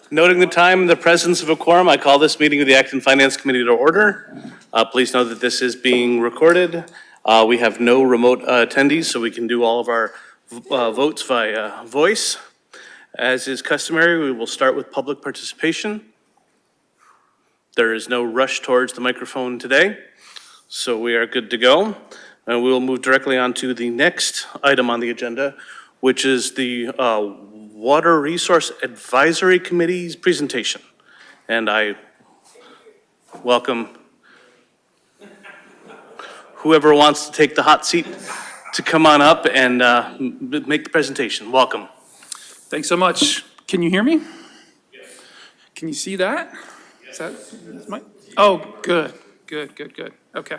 Noting the time and the presence of a quorum, I call this meeting of the Acton Finance Committee to order. Please know that this is being recorded. We have no remote attendees, so we can do all of our votes via voice. As is customary, we will start with public participation. There is no rush towards the microphone today, so we are good to go. And we will move directly on to the next item on the agenda, which is the Water Resource Advisory Committee's presentation. And I welcome whoever wants to take the hot seat to come on up and make the presentation. Welcome. Thanks so much. Can you hear me? Yes. Can you see that? Yes. Is that oh, good. Okay.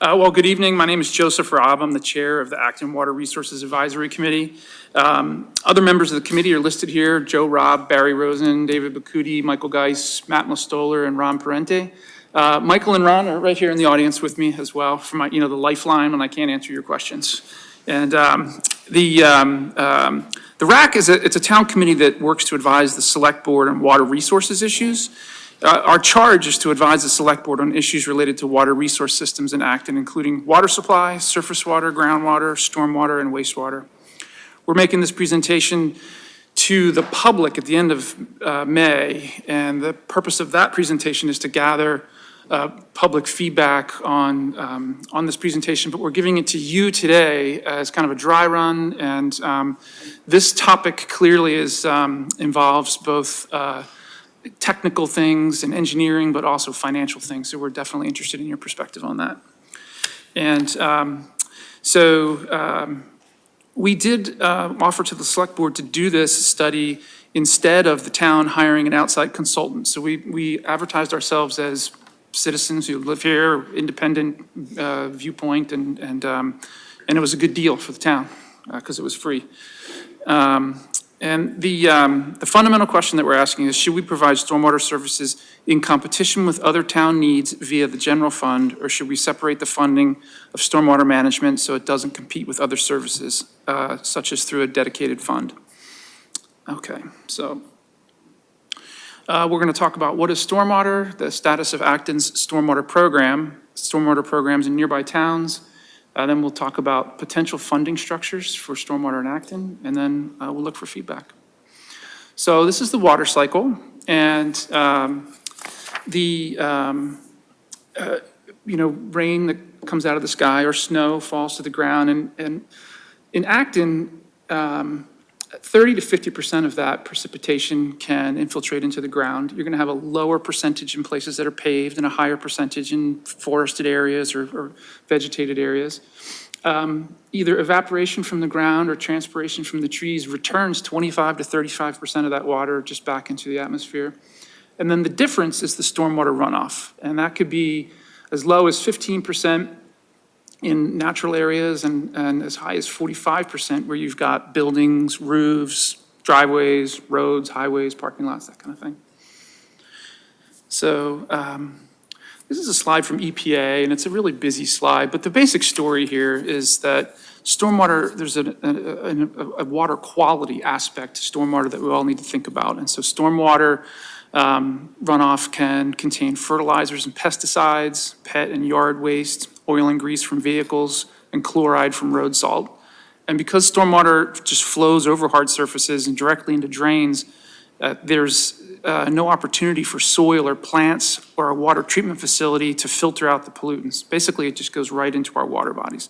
Well, good evening. My name is Joseph Robb. I'm the chair of the Acton Water Resources Advisory Committee. Other members of the committee are listed here: Joe Robb, Barry Rosen, David Bacuti, Michael Geis, Matt Mostoller, and Ron Parente. Michael and Ron are right here in the audience with me as well for my, the lifeline when I can't answer your questions. And the WRAC it's a town committee that works to advise the select board on water resources issues. Our charge is to advise the select board on issues related to water resource systems in Acton, including water supply, surface water, groundwater, stormwater, and wastewater. We're making this presentation to the public at the end of May, and the purpose of that presentation is to gather public feedback on this presentation, but we're giving it to you today as kind of a dry run, and this topic clearly involves both technical things and engineering, but also financial things. So we're definitely interested in your perspective on that. And we did offer to the select board to do this study instead of the town hiring an outside consultant. So we advertised ourselves as citizens who live here, independent viewpoint, and it was a good deal for the town because it was free. And the fundamental question that we're asking is, should we provide stormwater services in competition with other town needs via the general fund, or should we separate the funding of stormwater management so it doesn't compete with other services, such as through a dedicated fund? Okay, so we're going to talk about what is stormwater, the status of Acton's stormwater programs in nearby towns. Then we'll talk about potential funding structures for stormwater in Acton, and then we'll look for feedback. So this is the water cycle, and rain that comes out of the sky or snow falls to the ground, and in Acton, 30 to 50% of that precipitation can infiltrate into the ground. You're going to have a lower percentage in places that are paved and a higher percentage in forested areas or vegetated areas. Either evaporation from the ground or transpiration from the trees returns 25 to 35% of that water just back into the atmosphere. And then the difference is the stormwater runoff. And that could be as low as 15% in natural areas and as high as 45% where you've got buildings, roofs, driveways, roads, highways, parking lots, that kind of thing. So this is a slide from EPA, and it's a really busy slide, but the basic story here is that stormwater, there's a water quality aspect to stormwater that we all need to think about. And so stormwater runoff can contain fertilizers and pesticides, pet and yard waste, oil and grease from vehicles, and chloride from road salt. And because stormwater just flows over hard surfaces and directly into drains, there's no opportunity for soil or plants or a water treatment facility to filter out the pollutants. Basically, it just goes right into our water bodies.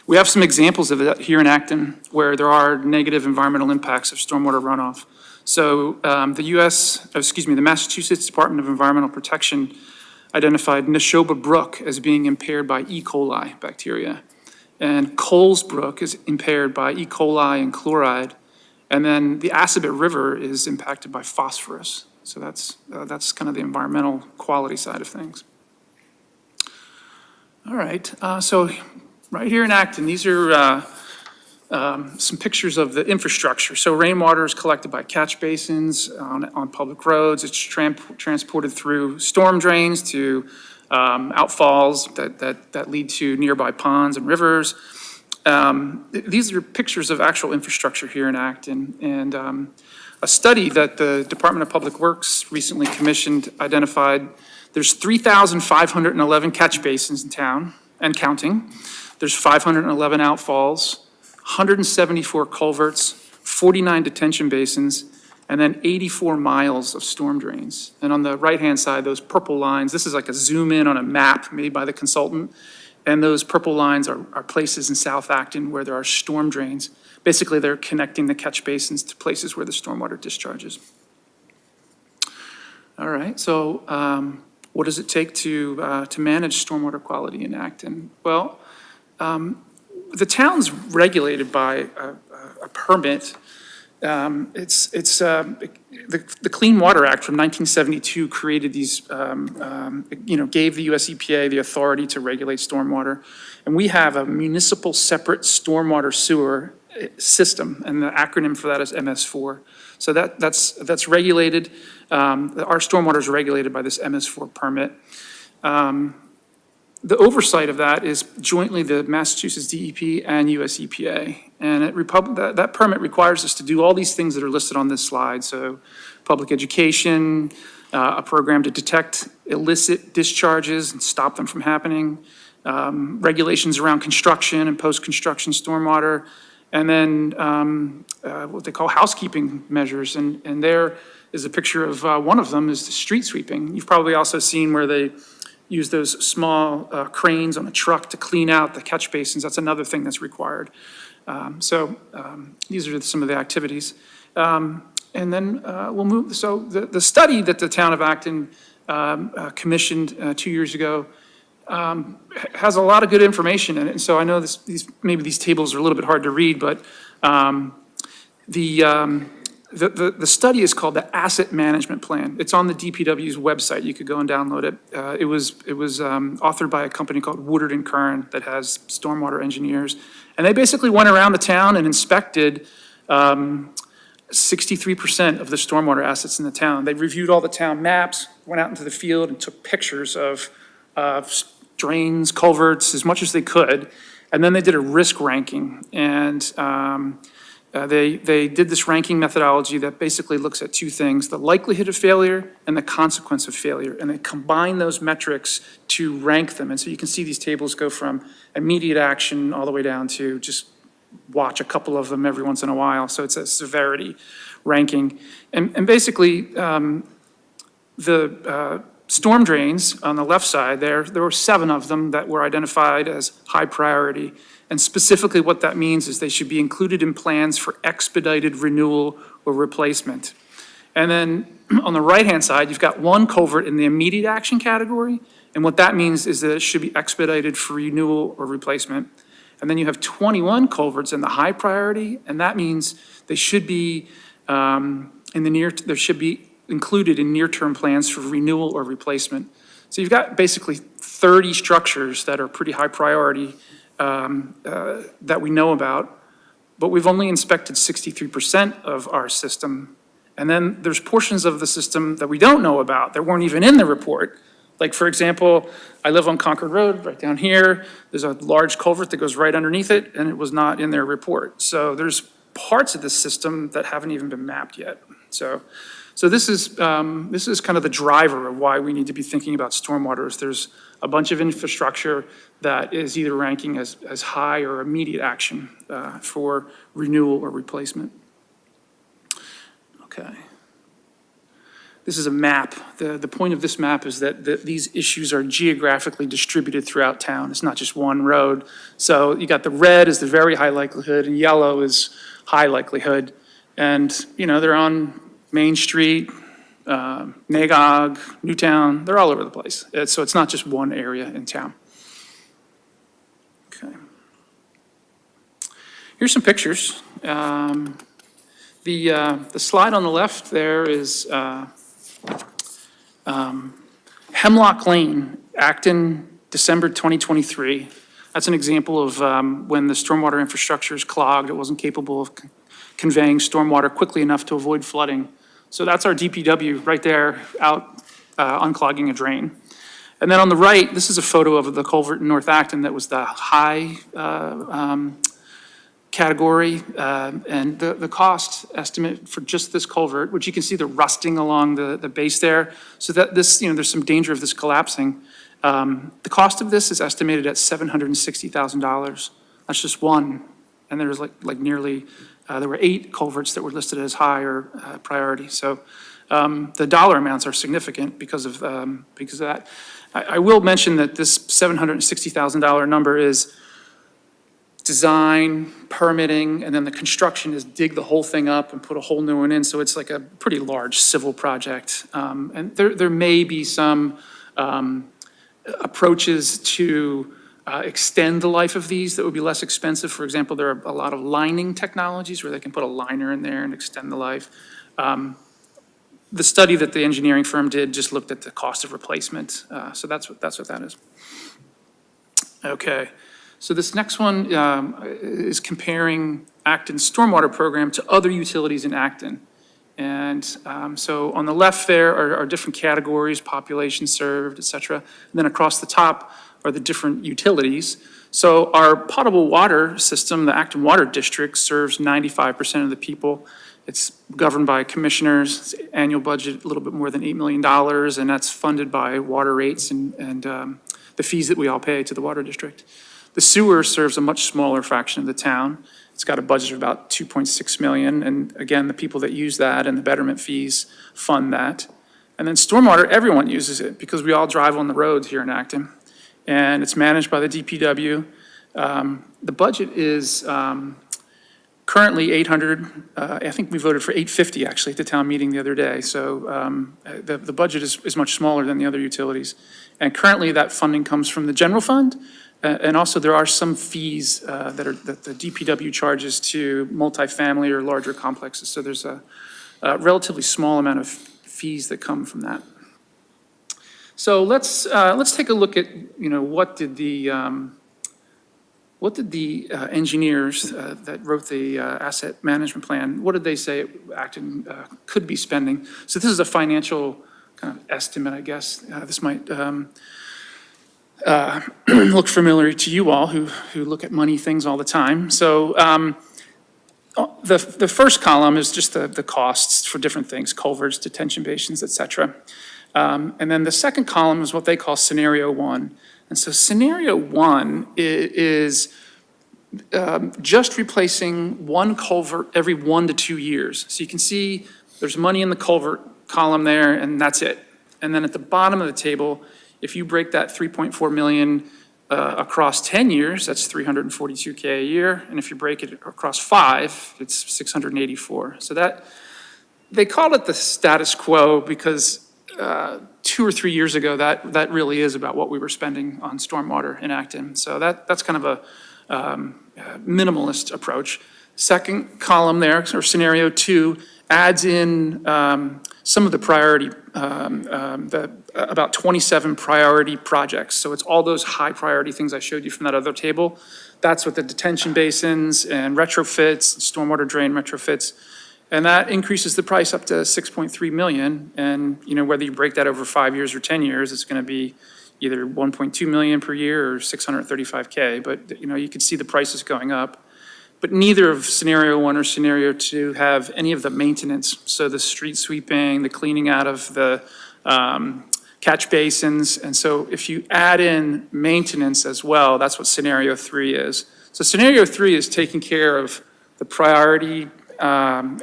We have some examples of that here in Acton where there are negative environmental impacts of stormwater runoff. So the Massachusetts Department of Environmental Protection identified Neshoba Brook as being impaired by E. coli bacteria. And Coles Brook is impaired by E. coli and chloride. And then the Assabet River is impacted by phosphorus. So that's kind of the environmental quality side of things. All right, so right here in Acton, these are some pictures of the infrastructure. So rainwater is collected by catch basins on public roads. It's transported through storm drains to outfalls that lead to nearby ponds and rivers. These are pictures of actual infrastructure here in Acton, and a study that the Department of Public Works recently commissioned identified there's 3,511 catch basins in town and counting. There's 511 outfalls, 174 culverts, 49 detention basins, and then 84 miles of storm drains. And on the right-hand side, those purple lines, this is like a zoom in on a map made by the consultant. And those purple lines are places in South Acton where there are storm drains. Basically, they're connecting the catch basins to places where the stormwater discharges. All right, so what does it take to manage stormwater quality in Acton? Well, the town's regulated by a permit. The Clean Water Act from 1972 created these, gave the US EPA the authority to regulate stormwater. And we have a municipal separate stormwater sewer system, and the acronym for that is MS4. So that's regulated. Our stormwater is regulated by this MS4 permit. The oversight of that is jointly the Massachusetts DEP and US EPA. And that permit requires us to do all these things that are listed on this slide. So public education, a program to detect illicit discharges and stop them from happening, regulations around construction and post-construction stormwater, and then what they call housekeeping measures. And there is a picture of one of them is the street sweeping. You've probably also seen where they use those small cranes on a truck to clean out the catch basins. That's another thing that's required. These are some of the activities. And then we'll move, so the study that the town of Acton commissioned 2 years ago has a lot of good information in it. And so I know maybe these tables are a little bit hard to read, but the study is called the Asset Management Plan. It's on the DPW's website. You could go and download it. It was authored by a company called Woodard and Curran that has stormwater engineers. And they basically went around the town and inspected 63% of the stormwater assets in the town. They reviewed all the town maps, went out into the field and took pictures of drains, culverts, as much as they could. And then they did a risk ranking. And they did this ranking methodology that basically looks at two things: the likelihood of failure and the consequence of failure. And they combine those metrics to rank them. And so you can see these tables go from immediate action all the way down to just watch a couple of them every once in a while. So it's a severity ranking. And basically, the storm drains on the left side there were 7 of them that were identified as high priority. And specifically what that means is they should be included in plans for expedited renewal or replacement. And then on the right-hand side, you've got 1 culvert in the immediate action category. And what that means is that it should be expedited for renewal or replacement. And then you have 21 culverts in the high priority, and that means they should be they should be included in near-term plans for renewal or replacement. So you've got basically 30 structures that are pretty high priority that we know about, but we've only inspected 63% of our system. And then there's portions of the system that we don't know about that weren't even in the report. Like, for example, I live on Concord Road, right down here. There's a large culvert that goes right underneath it, and it was not in their report. So there's parts of the system that haven't even been mapped yet. So this is kind of the driver of why we need to be thinking about stormwater. Is there's a bunch of infrastructure that is either ranking as high or immediate action for renewal or replacement. Okay. This is a map. The point of this map is that these issues are geographically distributed throughout town. It's not just one road. So you got the red is the very high likelihood, and yellow is high likelihood. And, they're on Main Street, Nagog, Newtown. They're all over the place. So it's not just one area in town. Okay. Here's some pictures. The slide on the left there is Hemlock Lane, Acton, December 2023. That's an example of when the stormwater infrastructure is clogged. It wasn't capable of conveying stormwater quickly enough to avoid flooding. So that's our DPW right there out unclogging a drain. And then on the right, this is a photo of the culvert in North Acton that was the high category, and the cost estimate for just this culvert, which you can see the rusting along the base there, so that this, there's some danger of this collapsing. The cost of this is estimated at $760,000. That's just one, and there's like nearly, there were 8 culverts that were listed as higher priority. So the dollar amounts are significant because of that. I will mention that this $760,000 number is design, permitting, and then the construction is dig the whole thing up and put a whole new one in. So it's like a pretty large civil project. And there may be some approaches to extend the life of these that would be less expensive. For example, there are a lot of lining technologies where they can put a liner in there and extend the life. The study that the engineering firm did just looked at the cost of replacement. So that's what that is. Okay. So this next one is comparing Acton's stormwater program to other utilities in Acton. And so on the left there are different categories, population served, et cetera. And then across the top are the different utilities. So our potable water system, the Acton Water District, serves 95% of the people. It's governed by commissioners, it's annual budget a little bit more than $8 million, and that's funded by water rates and the fees that we all pay to the water district. The sewer serves a much smaller fraction of the town. It's got a budget of about $2.6 million, and again, the people that use that and the betterment fees fund that. And then stormwater, everyone uses it because we all drive on the roads here in Acton, and it's managed by the DPW. The budget is currently 800. I think we voted for 850 actually at the town meeting the other day. So the budget is much smaller than the other utilities, and currently that funding comes from the general fund. And also, there are some fees that the DPW charges to multifamily or larger complexes. So there's a relatively small amount of fees that come from that. So let's take a look at what did the engineers that wrote the asset management plan, what did they say Acton could be spending? So this is a financial kind of estimate, I guess. This might look familiar to you all who look at money things all the time. So the first column is just the costs for different things, culverts, detention basins, et cetera. And then the second column is what they call scenario 1. And so scenario 1 is just replacing one culvert every 1 to 2 years. So you can see there's money in the culvert column there, and that's it. And then at the bottom of the table, if you break that 3.4 million across 10 years, that's 342K a year. And if you break it across 5, it's 684. So that, they call it the status quo because 2 or 3 years ago, that really is about what we were spending on stormwater in Acton. So that's kind of a minimalist approach. Second column there, or scenario 2, adds in some of the priority, about 27 priority projects. So it's all those high priority things I showed you from that other table. That's what the detention basins and retrofits, stormwater drain retrofits. And that increases the price up to 6.3 million. And whether you break that over 5 years or 10 years, it's going to be either 1.2 million per year or 635K. But you can see the prices going up. But neither of scenario 1 or scenario 2 have any of the maintenance. So the street sweeping, the cleaning out of the catch basins. And so if you add in maintenance as well, that's what scenario 3 is. So scenario 3 is taking care of the priority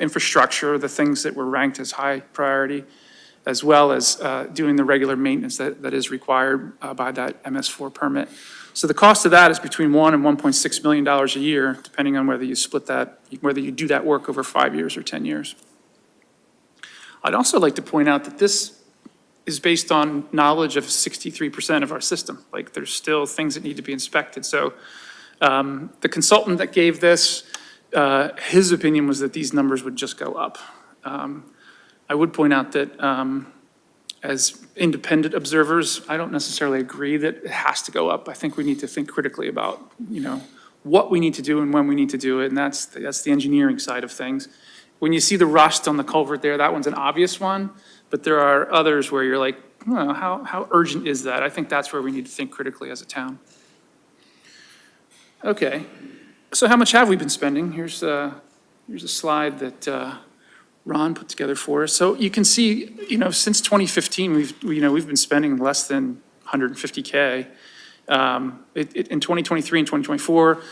infrastructure, the things that were ranked as high priority, as well as doing the regular maintenance that is required by that MS4 permit. So the cost of that is between $1 and $1.6 million a year, depending on whether you split that, whether you do that work over 5 years or 10 years. I'd also like to point out that this is based on knowledge of 63% of our system. Like there's still things that need to be inspected. So the consultant that gave this, his opinion was that these numbers would just go up. I would point out that as independent observers, I don't necessarily agree that it has to go up. I think we need to think critically about, what we need to do and when we need to do it, and that's the engineering side of things. When you see the rust on the culvert there, that one's an obvious one, but there are others where you're like, how urgent is that? I think that's where we need to think critically as a town. Okay. So how much have we been spending? Here's a slide that Ron put together for us. So you can see, since 2015, we've been spending less than 150K. In 2023 and 2024,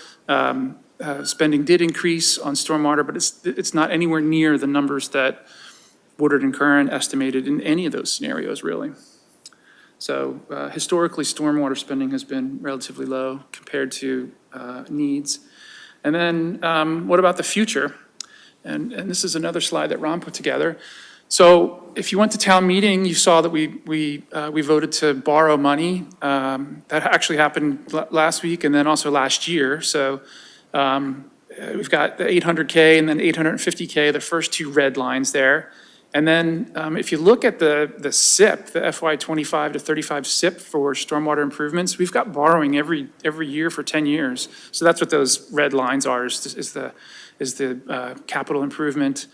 spending did increase on stormwater, but it's not anywhere near the numbers that Woodard and Curran estimated in any of those scenarios, really. So historically, stormwater spending has been relatively low compared to needs. And then what about the future? And this is another slide that Ron put together. So if you went to town meeting, you saw that we voted to borrow money. That actually happened last week and then also last year. So we've got the 800K and then 850K, the first two red lines there. And then if you look at the SIP, the FY 25 to 35 SIP for stormwater improvements, we've got borrowing every year for 10 years. So that's what those red lines are, is the capital improvement.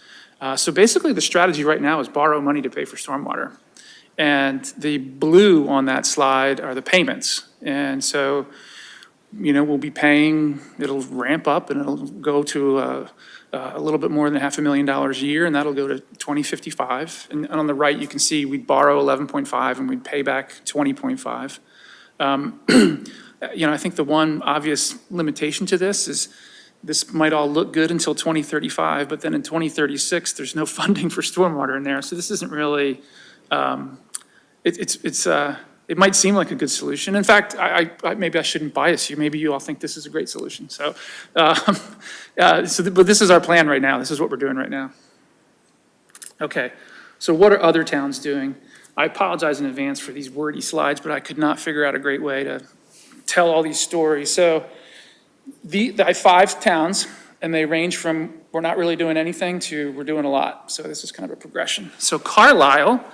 So basically the strategy right now is borrow money to pay for stormwater. And the blue on that slide are the payments. And so, we'll be paying, it'll ramp up and it'll go to a little bit more than $500,000 a year, and that'll go to 2055. And on the right, you can see we'd borrow 11.5 and we'd pay back 20.5. I think the one obvious limitation to this is this might all look good until 2035, but then in 2036, there's no funding for stormwater in there. So this isn't really, it might seem like a good solution. In fact, maybe I shouldn't bias you. Maybe you all think this is a great solution. But this is our plan right now. This is what we're doing right now. Okay, so what are other towns doing? I apologize in advance for these wordy slides, but I could not figure out a great way to tell all these stories. So I have 5 towns, and they range from we're not really doing anything to we're doing a lot. So this is kind of a progression. So Carlisle,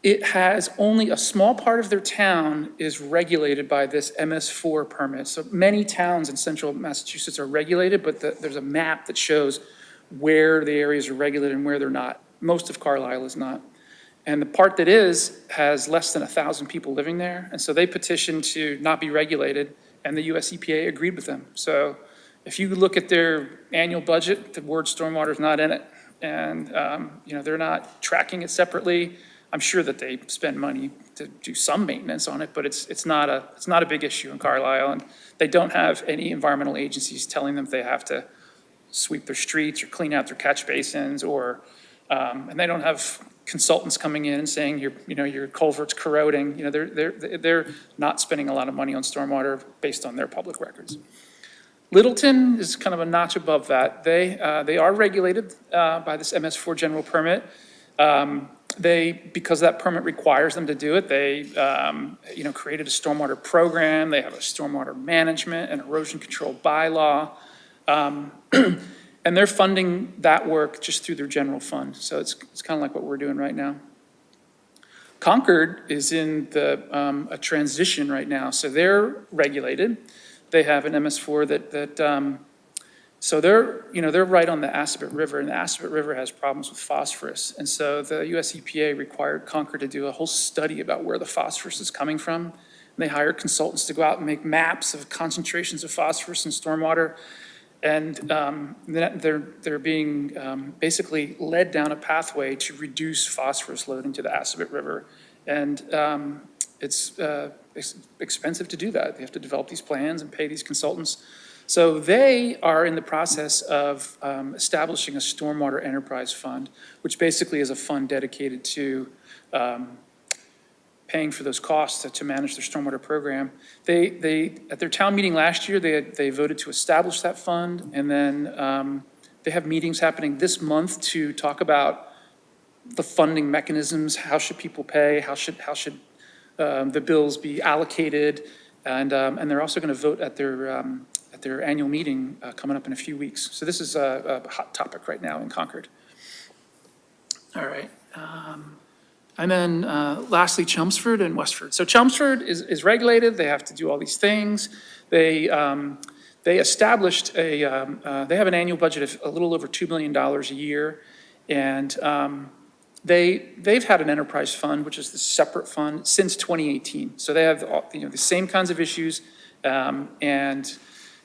it has only a small part of their town is regulated by this MS4 permit. So many towns in central Massachusetts are regulated, but there's a map that shows where the areas are regulated and where they're not. Most of Carlisle is not. And the part that is has less than 1,000 people living there. And so they petitioned to not be regulated, and the US EPA agreed with them. So if you look at their annual budget, the word stormwater is not in it. And they're not tracking it separately. I'm sure that they spend money to do some maintenance on it, but it's not a big issue in Carlisle, and they don't have any environmental agencies telling them they have to sweep their streets or clean out their catch basins, and they don't have consultants coming in and saying your culvert's corroding. They're not spending a lot of money on stormwater based on their public records. Littleton is kind of a notch above that. They are regulated by this MS4 general permit. Because that permit requires them to do it, they created a stormwater program. They have a stormwater management and erosion control bylaw. And they're funding that work just through their general fund. So it's kind of like what we're doing right now. Concord is in a transition right now. So they're regulated. They have an MS4 so they're right on the Assabet River, and the Assabet River has problems with phosphorus. And so the US EPA required Concord to do a whole study about where the phosphorus is coming from. And they hired consultants to go out and make maps of concentrations of phosphorus in stormwater. And they're being basically led down a pathway to reduce phosphorus load into the Assabet River. And it's expensive to do that. They have to develop these plans and pay these consultants. So they are in the process of establishing a stormwater enterprise fund, which basically is a fund dedicated to paying for those costs to manage their stormwater program. They at their town meeting last year, they voted to establish that fund, and then they have meetings happening this month to talk about the funding mechanisms. How should people pay? How should the bills be allocated? And they're also going to vote at their annual meeting coming up in a few weeks. So this is a hot topic right now in Concord. All right. And then lastly, Chelmsford and Westford. So Chelmsford is regulated. They have to do all these things. They established they have an annual budget of a little over $2 million a year. And they've had an enterprise fund, which is the separate fund, since 2018. So they have the same kinds of issues. And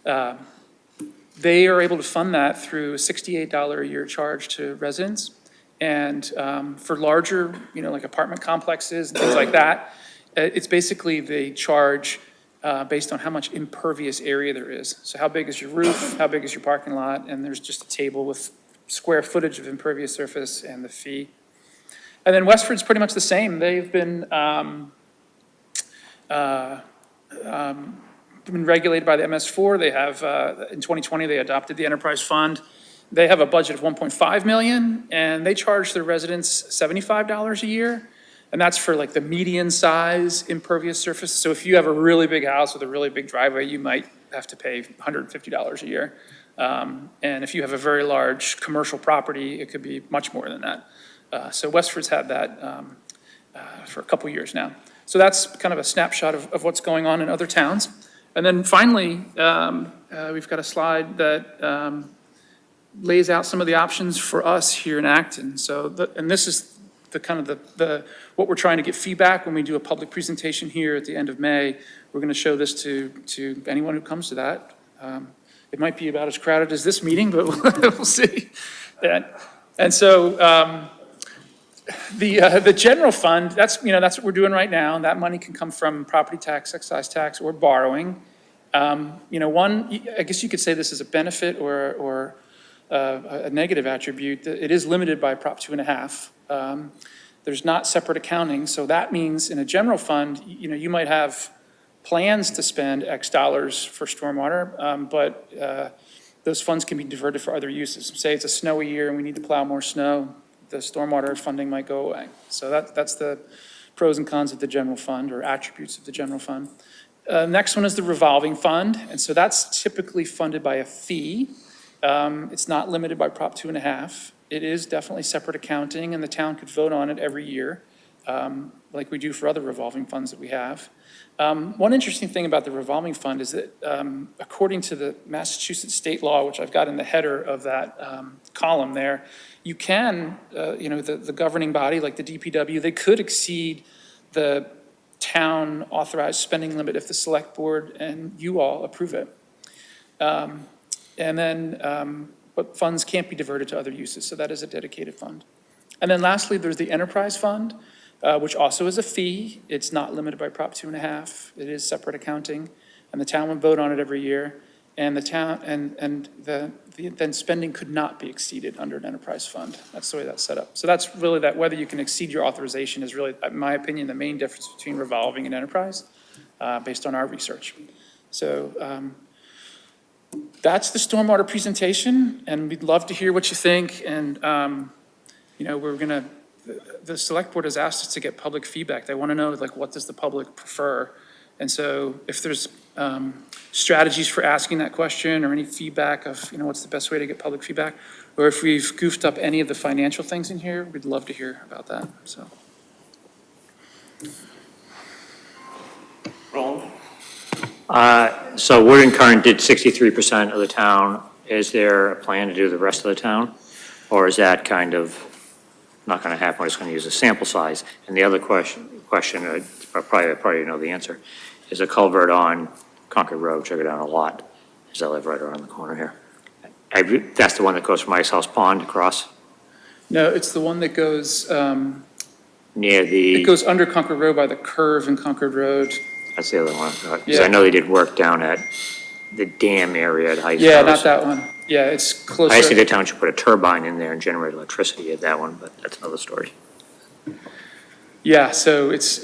They are able to fund that through a $68 a year charge to residents. And for larger, like apartment complexes and things like that, it's basically they charge based on how much impervious area there is. So how big is your roof, how big is your parking lot, and there's just a table with square footage of impervious surface and the fee. And then Westford's pretty much the same. They've been regulated by the MS4. They have, in 2020, they adopted the enterprise fund. They have a budget of 1.5 million, and they charge their residents $75 a year. And that's for like the median size impervious surface. So if you have a really big house with a really big driveway, you might have to pay $150 a year. And if you have a very large commercial property, it could be much more than that. So Westford's had that for a couple years now. So that's kind of a snapshot of what's going on in other towns. And then finally, we've got a slide that lays out some of the options for us here in Acton. So, and this is the kind of the what we're trying to get feedback when we do a public presentation here at the end of May. We're going to show this to anyone who comes to that. It might be about as crowded as this meeting, but we'll see. And so the general fund, that's what we're doing right now. That money can come from property tax, excise tax, or borrowing. One, I guess you could say this is a benefit or a negative attribute. It is limited by Prop 2.5. There's not separate accounting, so that means in a general fund, you might have plans to spend X dollars for stormwater, but those funds can be diverted for other uses. Say it's a snowy year and we need to plow more snow, the stormwater funding might go away. So that's the pros and cons of the general fund, or attributes of the general fund. Next one is the revolving fund, and so that's typically funded by a fee. It's not limited by Prop 2.5. It is definitely separate accounting, and the town could vote on it every year, like we do for other revolving funds that we have. One interesting thing about the revolving fund is that according to the Massachusetts state law, which I've got in the header of that column there, you can, the governing body, like the DPW, they could exceed the town authorized spending limit if the select board and you all approve it. But funds can't be diverted to other uses, so that is a dedicated fund. And then lastly, there's the enterprise fund, which also is a fee. It's not limited by Prop 2.5. It is separate accounting, and the town would vote on it every year. And the town then spending could not be exceeded under an enterprise fund. That's the way that's set up. So that's really that whether you can exceed your authorization is really, in my opinion, the main difference between revolving and enterprise, based on our research. So that's the stormwater presentation, and we'd love to hear what you think. And the select board has asked us to get public feedback. They want to know, like, what does the public prefer? And so if there's strategies for asking that question, or any feedback of, what's the best way to get public feedback, or if we've goofed up any of the financial things in here, we'd love to hear about that, so. Roll. So Wood and Current did 63% of the town. Is there a plan to do the rest of the town? Or is that kind of not going to happen? We're just going to use a sample size. And the other question, I probably know the answer, is a culvert on Concord Road, which I go down a lot, because I live right around the corner here. That's the one that goes from Ice House Pond across? No, it's the one that goes, Near the... it goes under Concord Road by the curve in Concord Road. That's the other one. Because Yeah. I know they did work down at the dam area at Ice House. Yeah, not that one. Yeah, it's closer. I see the town should put a turbine in there and generate electricity at that one, but that's another story. Yeah, so it's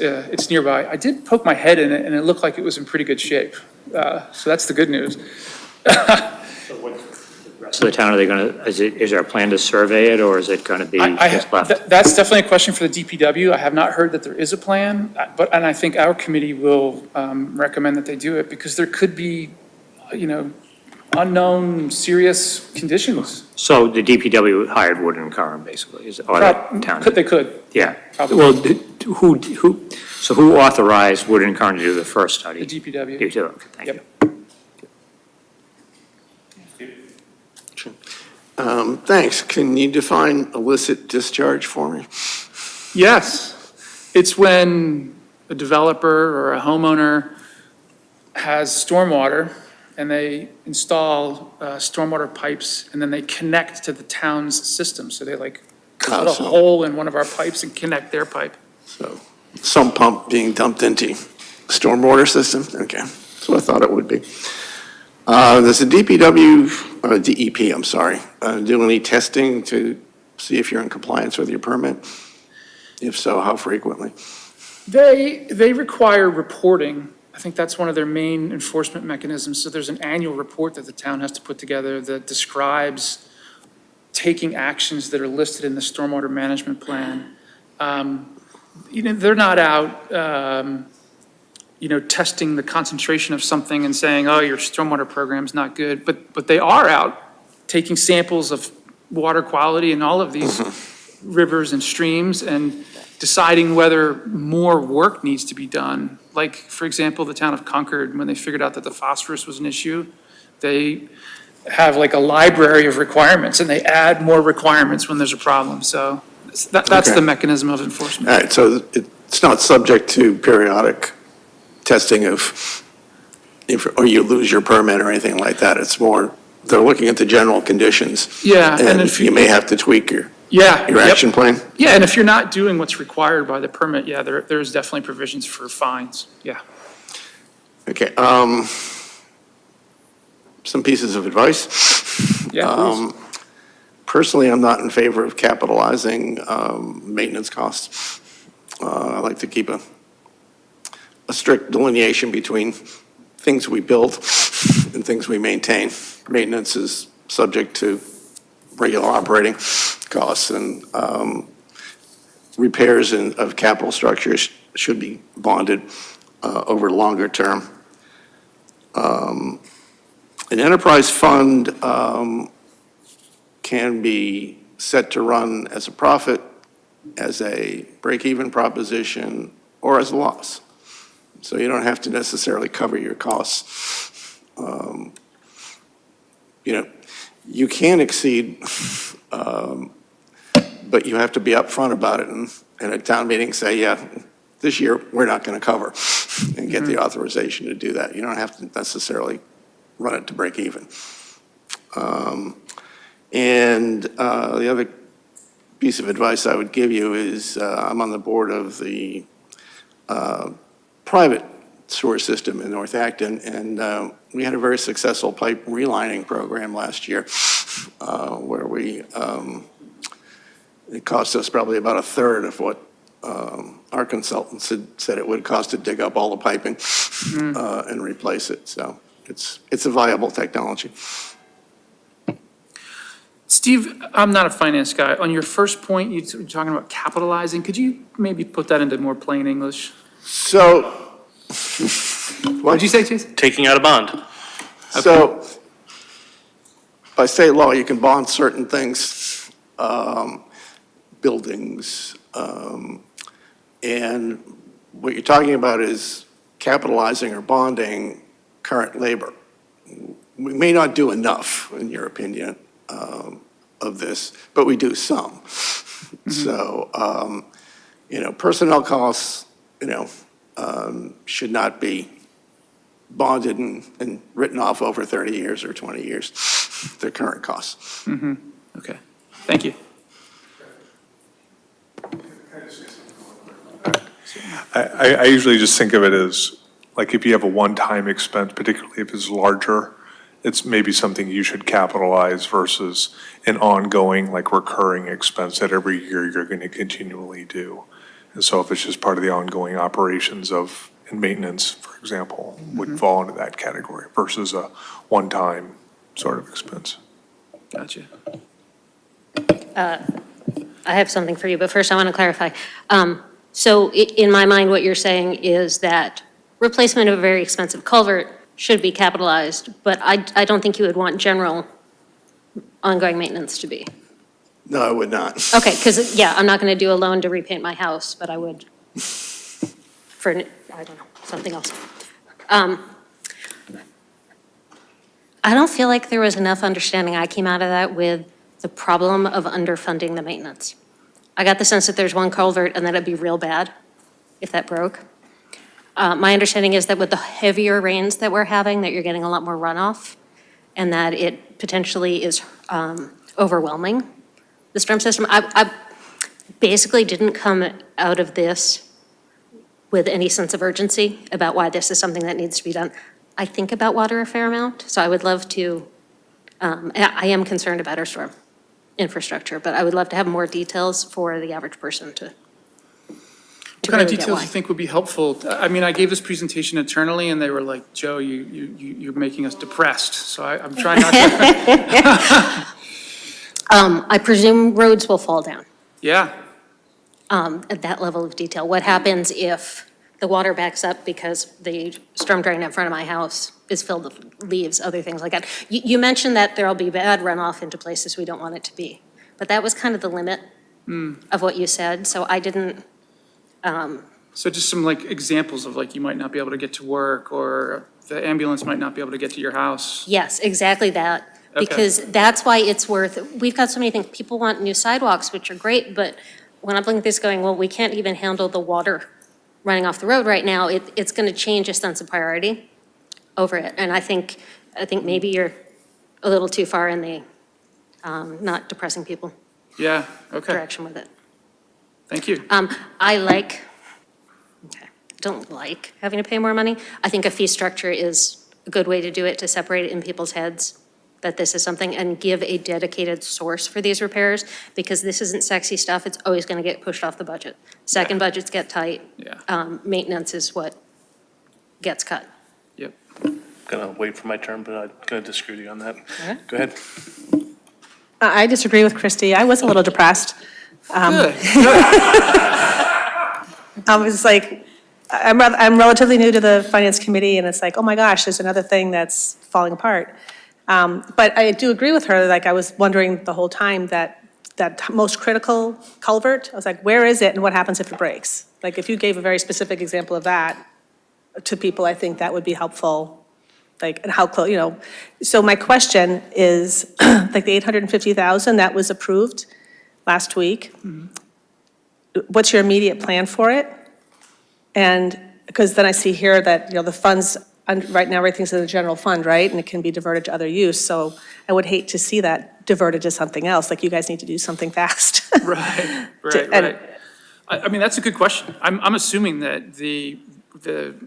nearby. I did poke my head in it, and it looked like it was in pretty good shape. So that's the good news. So the town, are they going to, is there a plan to survey it, or is it going to be just left? That's definitely a question for the DPW. I have not heard that there is a plan, and I think our committee will recommend that they do it, because there could be, unknown serious conditions. So the DPW hired Wood and Curran, basically, or the town? They could. Yeah. Probably. Well, who authorized Wood and Curran to do the first study? The DPW. DPW, okay, thank you. Thanks. Can you define illicit discharge for me? Yes. It's when a developer or a homeowner has stormwater and they install stormwater pipes, and then they connect to the town's system. So they like cut a so- hole in one of our pipes and connect their pipe. So some pump being dumped into stormwater system? Okay, that's what I thought it would be. Does the DEP, I'm sorry, do any testing to see if you're in compliance with your permit? If so, how frequently? They require reporting. I think that's one of their main enforcement mechanisms. So there's an annual report that the town has to put together that describes taking actions that are listed in the stormwater management plan. They're not out, testing the concentration of something and saying, oh, your stormwater program's not good. But they are out taking samples of water quality in all of these rivers and streams and deciding whether more work needs to be done. Like, for example, the town of Concord, when they figured out that the phosphorus was an issue, they have like a library of requirements, and they add more requirements when there's a problem. So that's Okay. the mechanism of enforcement. All right, so it's not subject to periodic testing of, or you lose your permit or anything like that. It's more, they're looking at the general conditions. Yeah, and And if you may have to tweak your Yeah. yep. action plan. Yeah, and if you're not doing what's required by the permit, yeah, there's definitely provisions for fines. Yeah. Okay, some pieces of advice. Yeah, please. Personally, I'm not in favor of capitalizing maintenance costs. I like to keep a strict delineation between things we build and things we maintain. Maintenance is subject to regular operating costs, and repairs of capital structures should be bonded over longer term. An enterprise fund can be set to run as a profit, as a break-even proposition, or as a loss. So you don't have to necessarily cover your costs. You can exceed, but you have to be upfront about it and at a town meeting say, yeah, this year, we're not going to cover, and get the authorization to do that. You don't have to necessarily run it to break even. And the other piece of advice I would give you is, I'm on the board of the private sewer system in North Acton, and we had a very successful pipe relining program last year, where it cost us probably about a third of what our consultants had said it would cost to dig up all the piping and replace it. So it's a viable technology. Steve, I'm not a finance guy. On your first point, you're talking about capitalizing. Could you maybe put that into more plain English? So, What did you say, Jason? Taking out a bond. So, by state law, you can bond certain things, buildings, and what you're talking about is capitalizing or bonding current labor. We may not do enough, in your opinion, of this, but we do some. So, personnel costs, should not be bonded and written off over 30 years or 20 years, their current costs. Okay, thank you. I usually just think of it as, like, if you have a one-time expense, particularly if it's larger, it's maybe something you should capitalize versus an ongoing, like, recurring expense that every year you're going to continually do. And so if it's just part of the ongoing operations of, and maintenance, for example, would fall into that category versus a one-time sort of expense. Gotcha. I have something for you, but first I want to clarify. So in my mind, what you're saying is that replacement of a very expensive culvert should be capitalized, but I don't think you would want general ongoing maintenance to be. No, I would not. Okay, because, yeah, I'm not going to do a loan to repaint my house, but I would for, I don't know, something else. I don't feel like there was enough understanding I came out of that with the problem of underfunding the maintenance. I got the sense that there's one culvert and that it'd be real bad if that broke. My understanding is that with the heavier rains that we're having, that you're getting a lot more runoff, and that it potentially is overwhelming the storm system. I basically didn't come out of this with any sense of urgency about why this is something that needs to be done. I think about water a fair amount, so I would love to, I am concerned about our storm infrastructure, but I would love to have more details for the average person to What kind of really get details why. do you think would be helpful? I mean, I gave this presentation internally, and they were like, Joe, you're making us depressed, so I'm trying not to. I presume roads will fall down Yeah, at that level of detail. What happens if the water backs up because the storm drain in front of my house is filled with leaves, other things like that? You mentioned that there'll be bad runoff into places we don't want it to be, but that was kind of the limit of what you said, so I didn't, so just some like examples of like, you might not be able to get to work, or the ambulance might not be able to get to your house. yes, exactly that. Okay. Because that's why it's we've got so many things, people want new sidewalks, which are great, but when I'm looking at this going, well, we can't even handle the water running off the road right now, it's gonna change a sense of priority over it. And I think maybe you're a little too far in the not depressing people Yeah, okay, direction with it. thank you. Don't like having to pay more money. I think a fee structure is a good way to do it, to separate it in people's heads, that this is something, and give a dedicated source for these repairs, because this isn't sexy stuff, it's always gonna get pushed off the budget. Second budgets get tight. Yeah. Maintenance is what gets cut. Yep. Gonna wait for my turn, but I'm gonna disagree with you on that. right. Go ahead. I disagree with Christy. I was a little depressed. Good. I was like, I'm relatively new to the finance committee, and it's like, oh my gosh, there's another thing that's falling apart. But I do agree with her, like I was wondering the whole time that most critical culvert, I was like, where is it and what happens if it breaks? Like if you gave a very specific example of that to people, I think that would be helpful. Like, and how close, So my question is, like the 850,000 that was approved last week, what's your immediate plan for it? And, because then I see here that, the funds, right now, everything's in the general fund, right? And it can be diverted to other use, so I would hate to see that diverted to something else, like you guys need to do something fast. Right, And- right. I mean, that's a good question. I'm assuming that the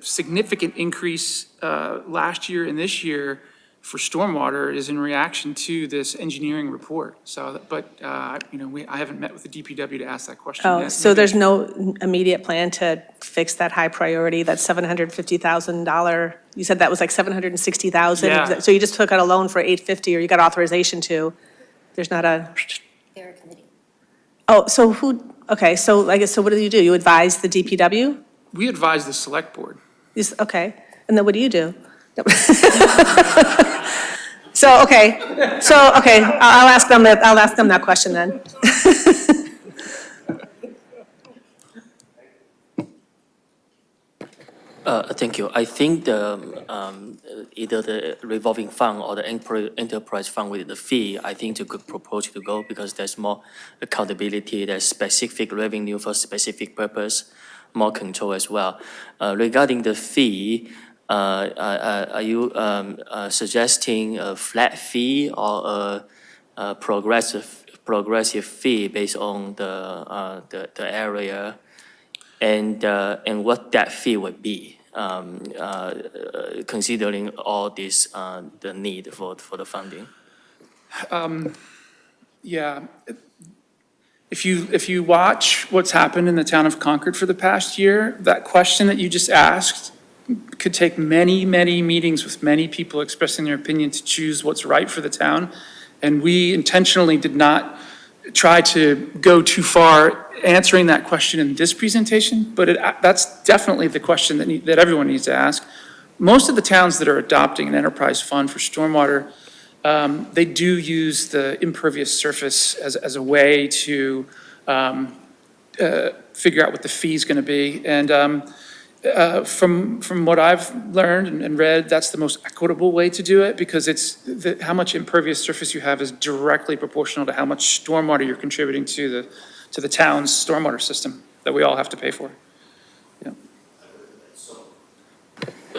significant increase last year and this year for stormwater is in reaction to this engineering report. So, but, I haven't met with the DPW to ask that question Oh, yet. so Maybe- there's no immediate plan to fix that high priority, that $750,000? You said that was like $760,000? Yeah. So you just took out a loan for $850, or you got authorization to? There's not a, They're a committee. oh, so okay, so I guess, so what do? You advise the DPW? We advise the select board. Okay, and then what do you do? Okay, I'll ask them that question then. Thank you. I think either the revolving fund or the enterprise fund with the fee, I think it's a good proposal to go, because there's more accountability, there's specific revenue for specific purpose, more control as well. Regarding the fee, are you suggesting a flat fee or a progressive fee based on the area, and what that fee would be, considering all this, the need for the funding? Yeah. If you watch what's happened in the town of Concord for the past year, that question that you just asked could take many, many meetings with many people expressing their opinion to choose what's right for the town. And we intentionally did not try to go too far answering that question in this presentation, but that's definitely the question that everyone needs to ask. Most of the towns that are adopting an enterprise fund for stormwater, they do use the impervious surface as a way to figure out what the fee is going to be. And from what I've learned and read, that's the most equitable way to do it, because how much impervious surface you have is directly proportional to how much stormwater you're contributing to the town's stormwater system that we all have to pay for. Yeah.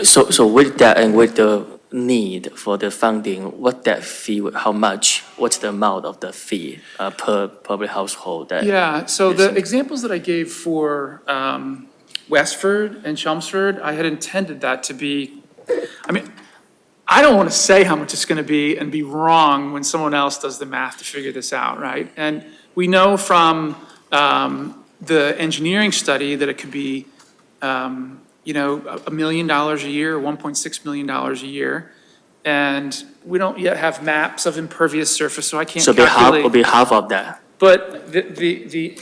So with that and with the need for the funding, what that fee, how much, what's the amount of the fee per public household that? Yeah, so the examples that I gave for Westford and Chelmsford, I had intended that to be, I mean, I don't want to say how much it's going to be and be wrong when someone else does the math to figure this out, right? And we know from the engineering study that it could be, $1 million a year, $1.6 million a year. And we don't yet have maps of impervious surface, so I can't So calculate. will be half of that. But the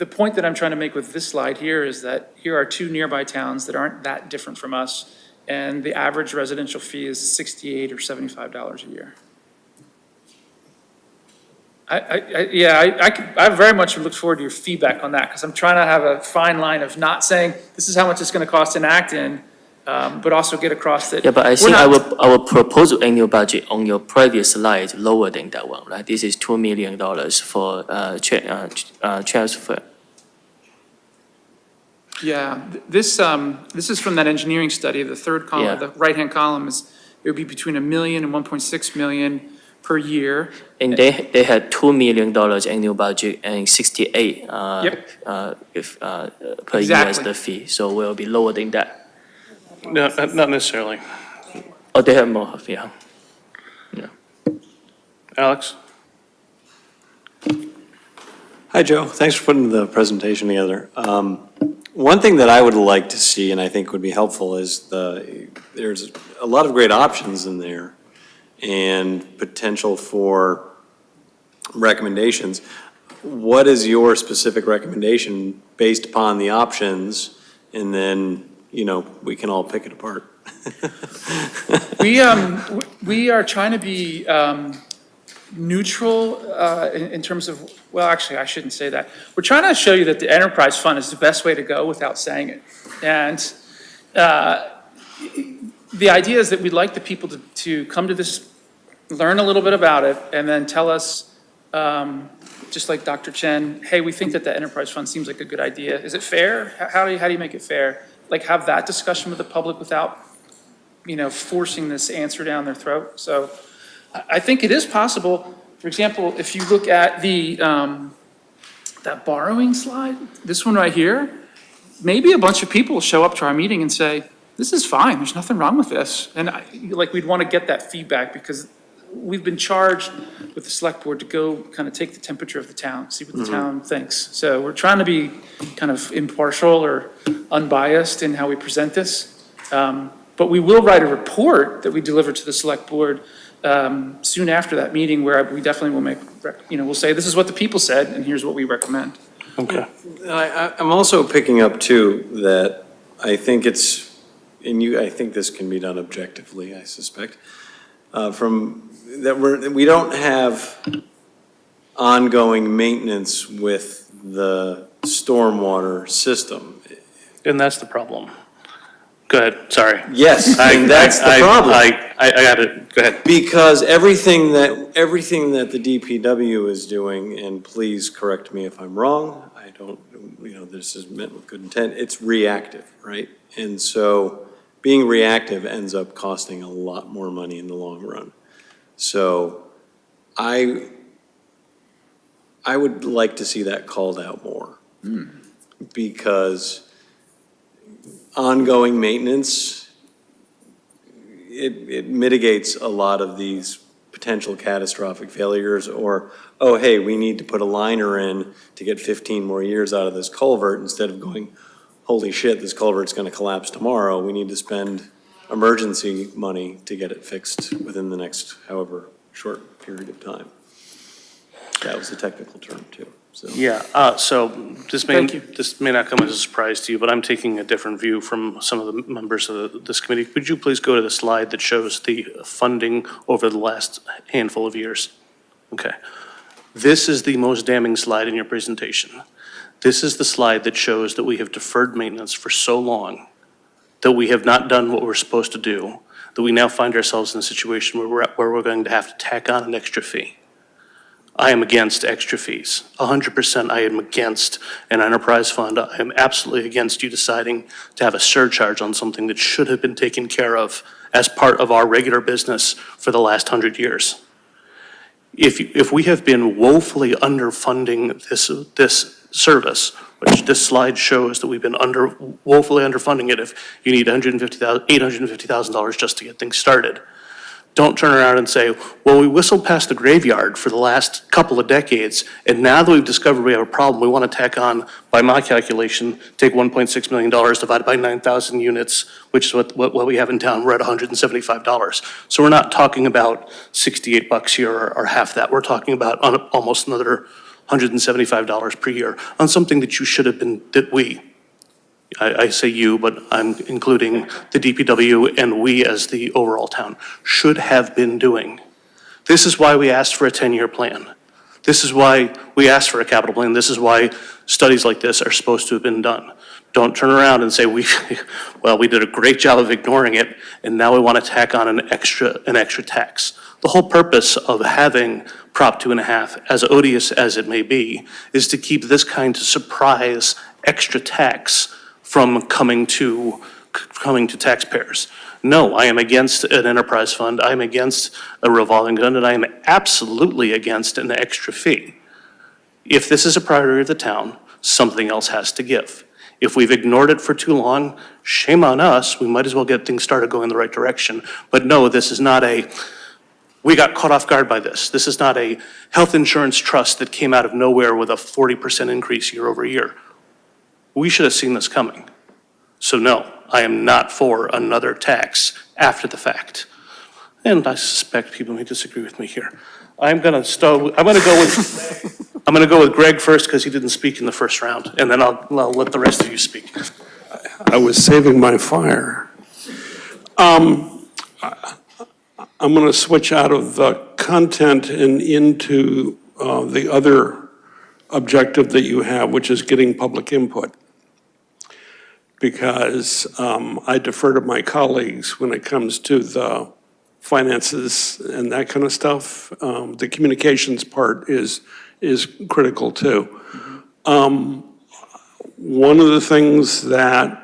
point that I'm trying to make with this slide here is that here are two nearby towns that aren't that different from us, and the average residential fee is $68 or $75 a year. I very much look forward to your feedback on that, because I'm trying to have a fine line of not saying this is how much it's going to cost in Acton, but also get across that. Yeah, but I we're think not- our proposed annual budget on your previous slide lower than that one, right? This is $2 million for Chelmsford. Yeah, this is from that engineering study, the third column, Yeah. the right-hand column is, it would be between $1 million and $1.6 million per year. And they had $2 million annual budget and 68 per year as Exactly. the fee, so we'll be lower than that. No, not necessarily. Oh, they have more, yeah. Alex? Hi, Joe. Thanks for putting the presentation together. One thing that I would like to see, and I think would be helpful, is there's a lot of great options in there and potential for recommendations. What is your specific recommendation based upon the options? And then, we can all pick it apart. We are trying to be neutral in terms of, well, actually, I shouldn't say that. We're trying to show you that the enterprise fund is the best way to go without saying it. And the idea is that we'd like the people to come to this, learn a little bit about it, and then tell us, just like Dr. Chen, hey, we think that the enterprise fund seems like a good idea. Is it fair? How do you make it fair? Like, have that discussion with the public without, forcing this answer down their throat. So I think it is possible. For example, if you look at that borrowing slide, this one right here, maybe a bunch of people will show up to our meeting and say, this is fine, there's nothing wrong with this. And we'd want to get that feedback, because we've been charged with the select board to go kind of take the temperature of the town, see what the town thinks. So we're trying to be kind of impartial or unbiased in how we present this. But we will write a report that we deliver to the select board soon after that meeting, where we definitely will make, we'll say, this is what the people said, and here's what we recommend. Okay. I'm also picking up too that I think I think this can be done objectively, I suspect, we don't have ongoing maintenance with the stormwater system. And that's the problem. Go ahead, sorry. Yes, and that's the problem. I got it, go ahead. Because everything that the DPW is doing, and please correct me if I'm wrong, I don't, this is meant with good intent, it's reactive, right? And so being reactive ends up costing a lot more money in the long run. So I would like to see that called out more. Because ongoing maintenance, it mitigates a lot of these potential catastrophic failures, or, oh, hey, we need to put a liner in to get 15 more years out of this culvert, instead of going, holy shit, this culvert's gonna collapse tomorrow, we need to spend emergency money to get it fixed within the next however short period of time. That was a technical term too, so. Yeah, so this Thank you. may not come as a surprise to you, but I'm taking a different view from some of the members of this committee. Could you please go to the slide that shows the funding over the last handful of years? Okay. This is the most damning slide in your presentation. This is the slide that shows that we have deferred maintenance for so long, that we have not done what we're supposed to do, that we now find ourselves in a situation where we're going to have to tack on an extra fee. I am against extra fees. 100% I am against an enterprise fund. I am absolutely against you deciding to have a surcharge on something that should have been taken care of as part of our regular business for the last 100 years. If we have been woefully underfunding this service, which this slide shows that we've been woefully underfunding it, if you need $850,000 just to get things started, don't turn around and say, well, we whistled past the graveyard for the last couple of decades, and now that we've discovered we have a problem, we want to tack on, by my calculation, take $1.6 million divided by 9,000 units, which is what we have in town. We're at $175. So we're not talking about $68 here or half that. We're talking about almost another $175 per year on something that you should have been, I say you, but I'm including the DPW and we as the overall town, should have been doing. This is why we asked for a 10-year plan. This is why we asked for a capital plan. This is why studies like this are supposed to have been done. Don't turn around and say, we did a great job of ignoring it, and now we want to tack on an extra tax. The whole purpose of having Prop 2.5, as odious as it may be, is to keep this kind of surprise extra tax from coming to taxpayers. No, I am against an enterprise fund. I'm against a revolving fund, and I am absolutely against an extra fee. If this is a priority of the town, something else has to give. If we've ignored it for too long, shame on us. We might as well get things started going in the right direction. But no, this is not we got caught off guard by this. This is not a health insurance trust that came out of nowhere with a 40% increase year over year. We should have seen this coming. So no, I am not for another tax after the fact. And I suspect people may disagree with me here. I'm gonna go with Greg first because he didn't speak in the first round, and then I'll let the rest of you speak. I was saving my fire. I'm going to switch out of the content and into the other objective that you have, which is getting public input. Because I defer to my colleagues when it comes to the finances and that kind of stuff. The communications part is critical too. One of the things that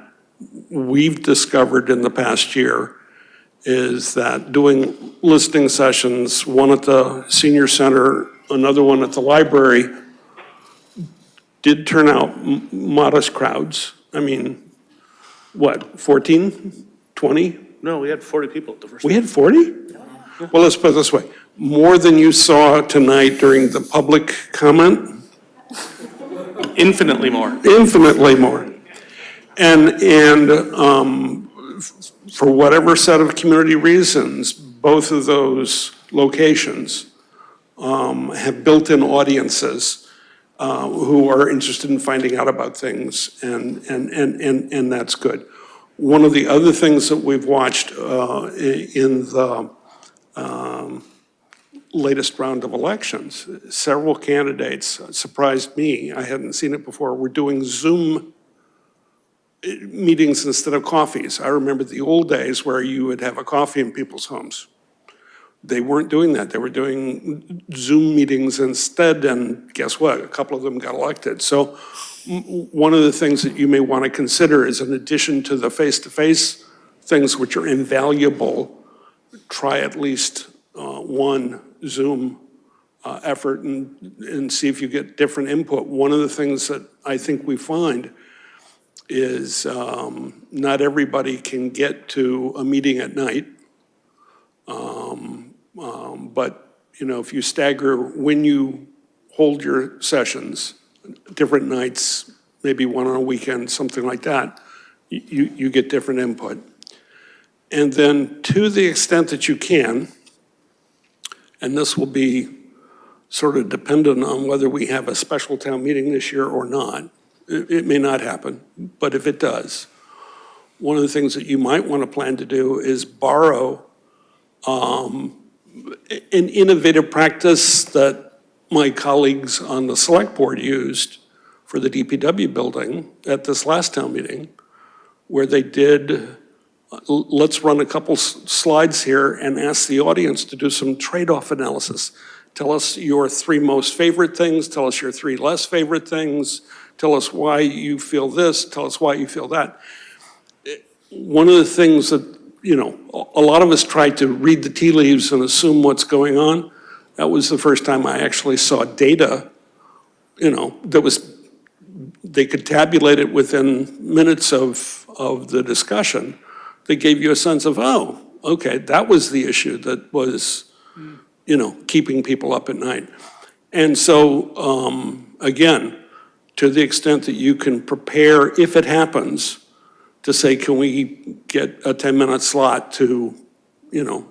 we've discovered in the past year is that doing listening sessions, one at the senior center, another one at the library, did turn out modest crowds. I mean, what, 14, 20? No, we had 40 people at the first. We had 40? Well, let's put it this way. More than you saw tonight during the public comment? Infinitely more. Infinitely more. And for whatever set of community reasons, both of those locations have built-in audiences who are interested in finding out about things, and that's good. One of the other things that we've watched in the latest round of elections, several candidates surprised me. I hadn't seen it before. We're doing Zoom meetings instead of coffees. I remember the old days where you would have a coffee in people's homes. They weren't doing that. They were doing Zoom meetings instead, and guess what? A couple of them got elected. So one of the things that you may want to consider is, in addition to the face-to-face things which are invaluable, try at least one Zoom effort and see if you get different input. One of the things that I think we find is not everybody can get to a meeting at night. But, you know, if you stagger when you hold your sessions, different nights, maybe one on a weekend, something like that, you get different input. And then to the extent that you can, and this will be sort of dependent on whether we have a special town meeting this year or not. It may not happen, but if it does, one of the things that you might want to plan to do is borrow an innovative practice that my colleagues on the select board used for the DPW building at this last town meeting, where they did, let's run a couple slides here and ask the audience to do some trade-off analysis. Tell us your 3 most favorite things, tell us your 3 less favorite things, tell us why you feel this, tell us why you feel that. One of the things that, you know, a lot of us try to read the tea leaves and assume what's going on. That was the first time I actually saw data, you know, they could tabulate it within minutes of the discussion. They gave you a sense of, oh, okay, that was the issue that was, you know, keeping people up at night. And so, again, to the extent that you can prepare, if it happens, to say, can we get a 10-minute slot to, you know,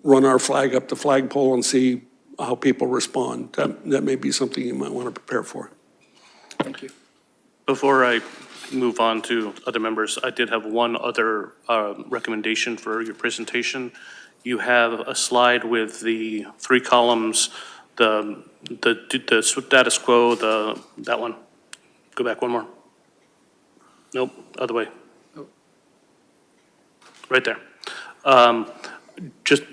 run our flag up the flagpole and see how people respond. That may be something you might want to prepare for. Thank you. Before I move on to other members, I did have one other recommendation for your presentation. You have a slide with the 3 columns, the status quo, that one. Go back one more. Nope, other way. Right there. Just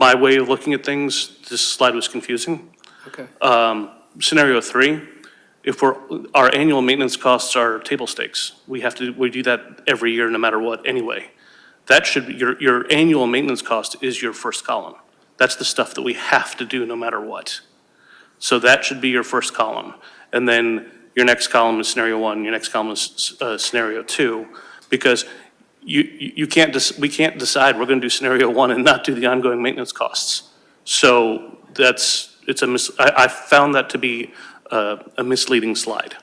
my way of looking at things, this slide was confusing. Okay. Scenario 3, if our annual maintenance costs are table stakes, we do that every year no matter what anyway. That should be, your annual maintenance cost is your first column. That's the stuff that we have to do no matter what. So that should be your first column. And then your next column is scenario 1, your next column is scenario 2, because we can't decide we're going to do scenario 1 and not do the ongoing maintenance costs. So I found that to be a misleading slide.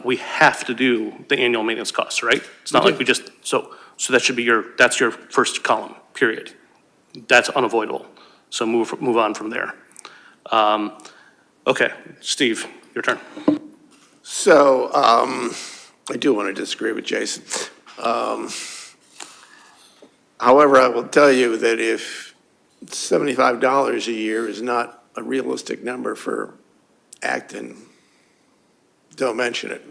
We have to do the annual maintenance costs, right? It's not like we just, so that should be that's your first column, period. That's unavoidable. So move on from there. Okay, Steve, your turn. So I do want to disagree with Jason. However, I will tell you that if $75 a year is not a realistic number for Acton, don't mention it.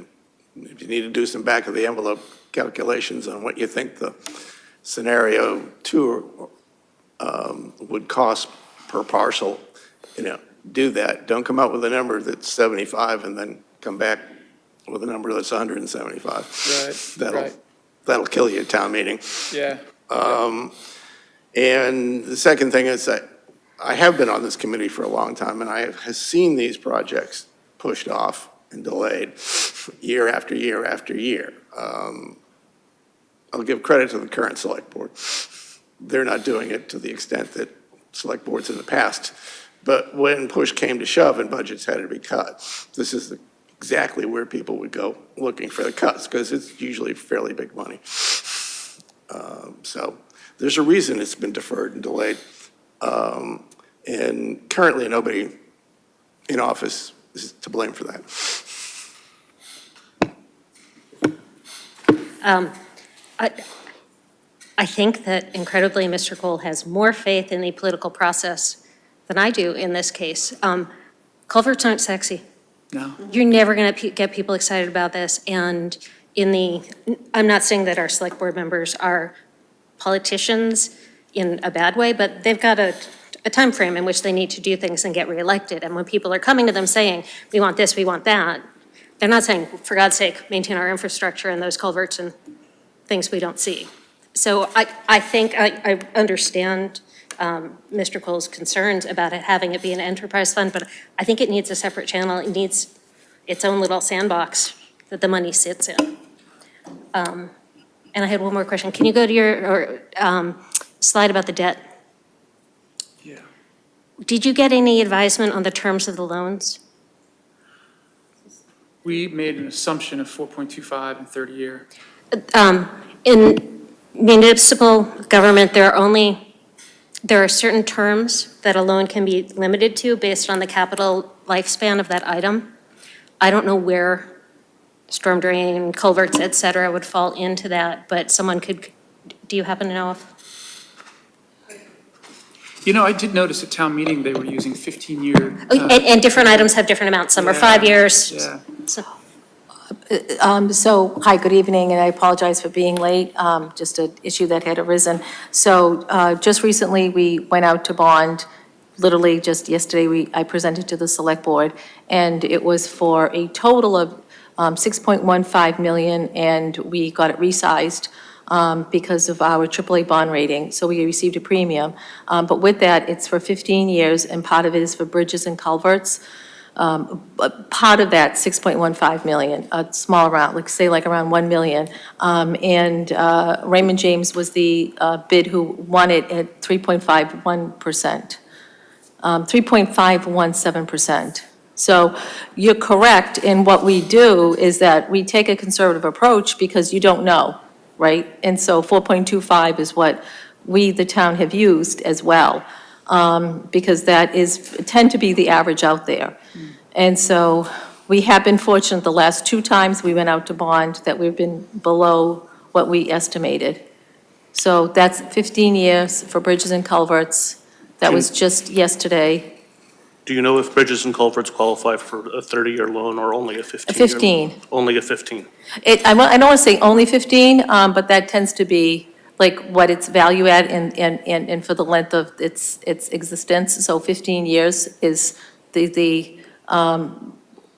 If you need to do some back of the envelope calculations on what you think the scenario 2 would cost per parcel, you know, do that. Don't come up with a number that's 75 and then come back with a number that's 175. Right. That'll kill you at town meeting. Yeah. And the second thing is that I have been on this committee for a long time, and I have seen these projects pushed off and delayed year after year after year. I'll give credit to the current select board. They're not doing it to the extent that select boards in the past. But when push came to shove and budgets had to be cut, this is exactly where people would go looking for the cuts, because it's usually fairly big money. So there's a reason it's been deferred and delayed. And currently, nobody in office is to blame for that. I think that incredibly, Mr. Cole has more faith in the political process than I do in this case. Culverts aren't sexy. No. You're never going to get people excited about this. And I'm not saying that our select board members are politicians in a bad way, but they've got a time frame in which they need to do things and get reelected. And when people are coming to them saying, we want this, we want that, they're not saying, for God's sake, maintain our infrastructure and those culverts and things we don't see. So I think I understand Mr. Cole's concerns about having it be an enterprise fund, but I think it needs a separate channel. It needs its own little sandbox that the money sits in. And I had one more question. Can you go to your slide about the debt? Yeah. Did you get any advisement on the terms of the loans? We made an assumption of 4.25 and 30-year. In municipal government, there are certain terms that a loan can be limited to based on the capital lifespan of that item. I don't know where storm drain, culverts, et cetera, would fall into that, but someone could, do you happen to know if? You know, I did notice at town meeting, they were using 15-year. And different items have different amounts. Some are 5 years. Yeah. So, Hi, good evening, and I apologize for being late, just an issue that had arisen. So just recently, we went out to bond, literally just yesterday, I presented to the Select Board, and it was for a total of 6.15 million, and we got it resized because of our AAA bond rating, so we received a premium. But with that, it's for 15 years, and part of it is for bridges and culverts. Part of that, 6.15 million, a small amount, like around 1 million. And Raymond James was the bid who won it at 3.51%, 3.517%. So you're correct in what we do is that we take a conservative approach because you don't know, right? And so 4.25 is what we, the town, have used as well, because that tend to be the average out there. And so we have been fortunate the last 2 times we went out to bond that we've been below what we estimated. So that's 15 years for bridges and culverts. That was just yesterday. Do you know if bridges and culverts qualify for a 30-year loan or only a 15-year? 15. Only a 15. I don't want to say only 15, but that tends to be like what its value at and for the length of its existence. So 15 years is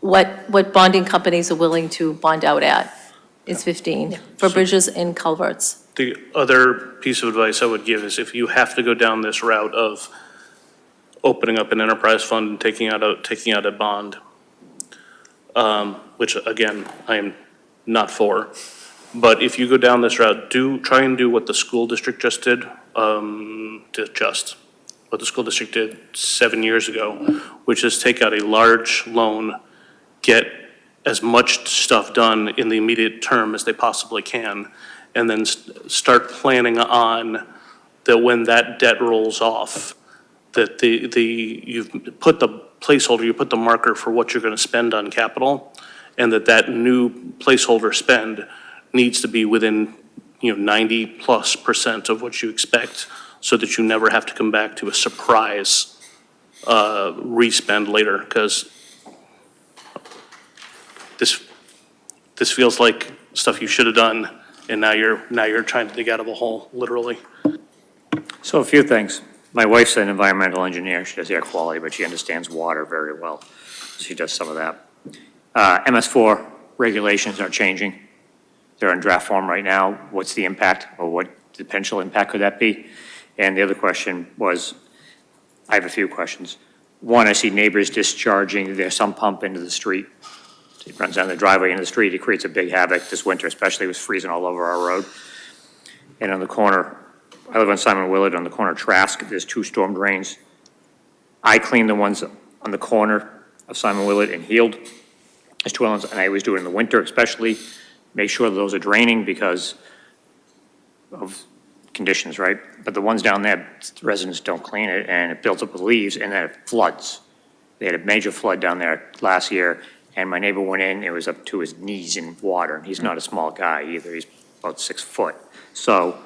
what bonding companies are willing to bond out at is 15 for bridges and culverts. The other piece of advice I would give is if you have to go down this route of opening up an enterprise fund and taking out a bond, which again, I am not for. But if you go down this route, try and do what the school district just did, what the school district did 7 years ago, which is take out a large loan, get as much stuff done in the immediate term as they possibly can, and then start planning on that when that debt rolls off, that you've put the placeholder, you put the marker for what you're going to spend on capital, and that new placeholder spend needs to be within 90+% of what you expect, so that you never have to come back to a surprise re-spend later, because this feels like stuff you should have done, and now you're trying to dig out of a hole, literally. So a few things. My wife's an environmental engineer. She does air quality, but she understands water very well. She does some of that. MS4 regulations are changing. They're in draft form right now. What's the impact, or what potential impact could that be? And the other question was, I have a few questions. One, I see neighbors discharging their sump pump into the street. It runs down the driveway into the street. It creates a big havoc this winter, especially. It was freezing all over our road. And on the corner, I live on Simon Willard, on the corner of Trask, there's 2 storm drains. I cleaned the ones on the corner of Simon Willard and Heald. There's 2 ones, and I always do it in the winter especially. Make sure those are draining because of conditions, right? But the ones down there, the residents don't clean it, and it builds up with leaves, and then it floods. They had a major flood down there last year, and my neighbor went in, it was up to his knees in water, and he's not a small guy either, he's about 6 foot. So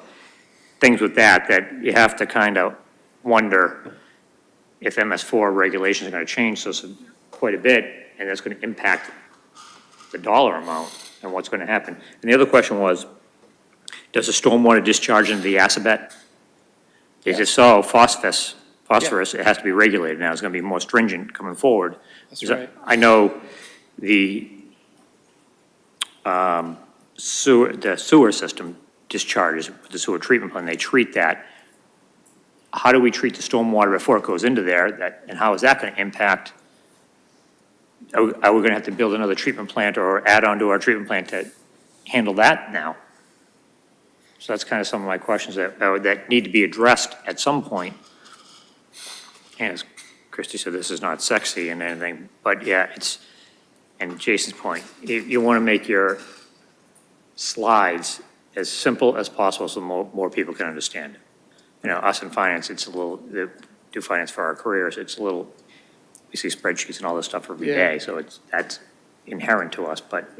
things with that you have to kind of wonder if MS4 regulations are going to change so quite a bit, and that's going to impact the dollar amount and what's going to happen. And the other question was, does the stormwater discharge into the Assabet? If so, phosphorus, it has to be regulated now. It's going to be more stringent coming forward. That's right. I know the sewer system discharges with the sewer treatment plant. They treat that. How do we treat the stormwater before it goes into there? And how is that going to impact? Are we going to have to build another treatment plant or add on to our treatment plant to handle that now? So that's kind of some of my questions that need to be addressed at some point. And as Christie said, this is not sexy and anything, but yeah, and Jason's point, you want to make your slides as simple as possible so more people can understand it. Us in finance, it's a little, do finance for our careers, it's a little, we see spreadsheets and all this stuff every day, so that's inherent to us, but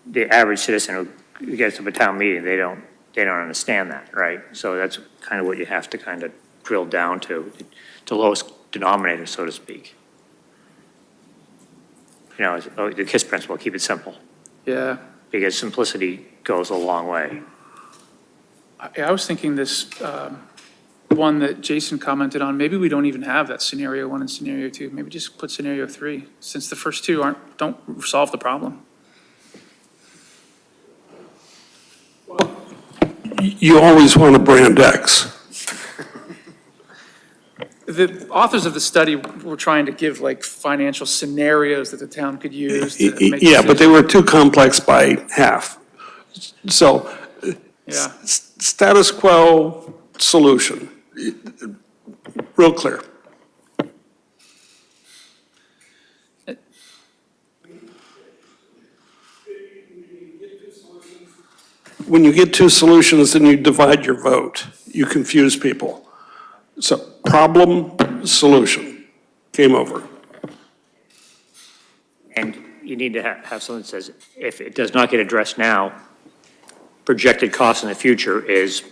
the average citizen who gets to a town meeting, they don't understand that, right? So that's kind of what you have to kind of drill down to lowest denominator, so to speak. the KISS principle, keep it simple, Yeah. because simplicity goes a long way. I was thinking this, one that Jason commented on, maybe we don't even have that scenario 1 and scenario 2. Maybe just put scenario 3, since the first two don't solve the problem. You always want to brand X. The authors of the study were trying to give like financial scenarios that the town could use to make Yeah, but they decisions. were too complex by half. So Yeah. status quo solution, real clear. When you get two solutions, then you divide your vote. You confuse people. So problem, solution, game over. And you need to have something that says, if it does not get addressed now, projected cost in the future is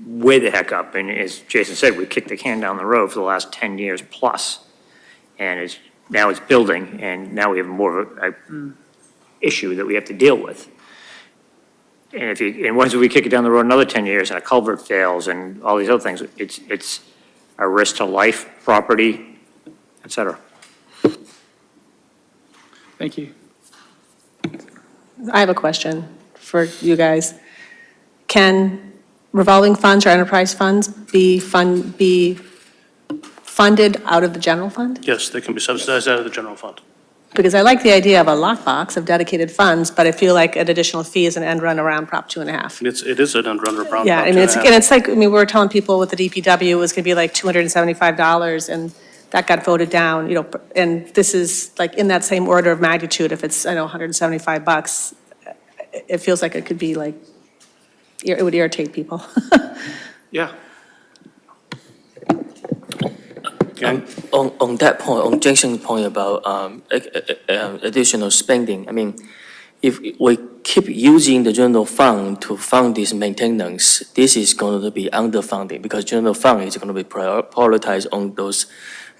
way the heck up. And as Jason said, we kicked the can down the road for the last 10 years plus. And now it's building, and now we have more of a issue that we have to deal with. And once we kick it down the road another 10 years and a culvert fails and all these other things, it's a risk to life, property, et cetera. Thank you. I have a question for you guys. Can revolving funds or enterprise funds be funded out of the general fund? Yes, they can be subsidized out of the general fund. Because I like the idea of a lockbox of dedicated funds, but I feel like an additional fee is an end run around Prop 2.5. It is an under problem. Yeah, and it's like, we were telling people with the DPW, it was gonna be like $275, and that got voted down, and this is like in that same order of magnitude. If it's, $175, it feels like it could be like, it would irritate people. Yeah. On that point, on Jason's point about additional spending, I mean, if we keep using the general fund to fund this maintenance, this is going to be underfunding because general fund is going to be prioritized on those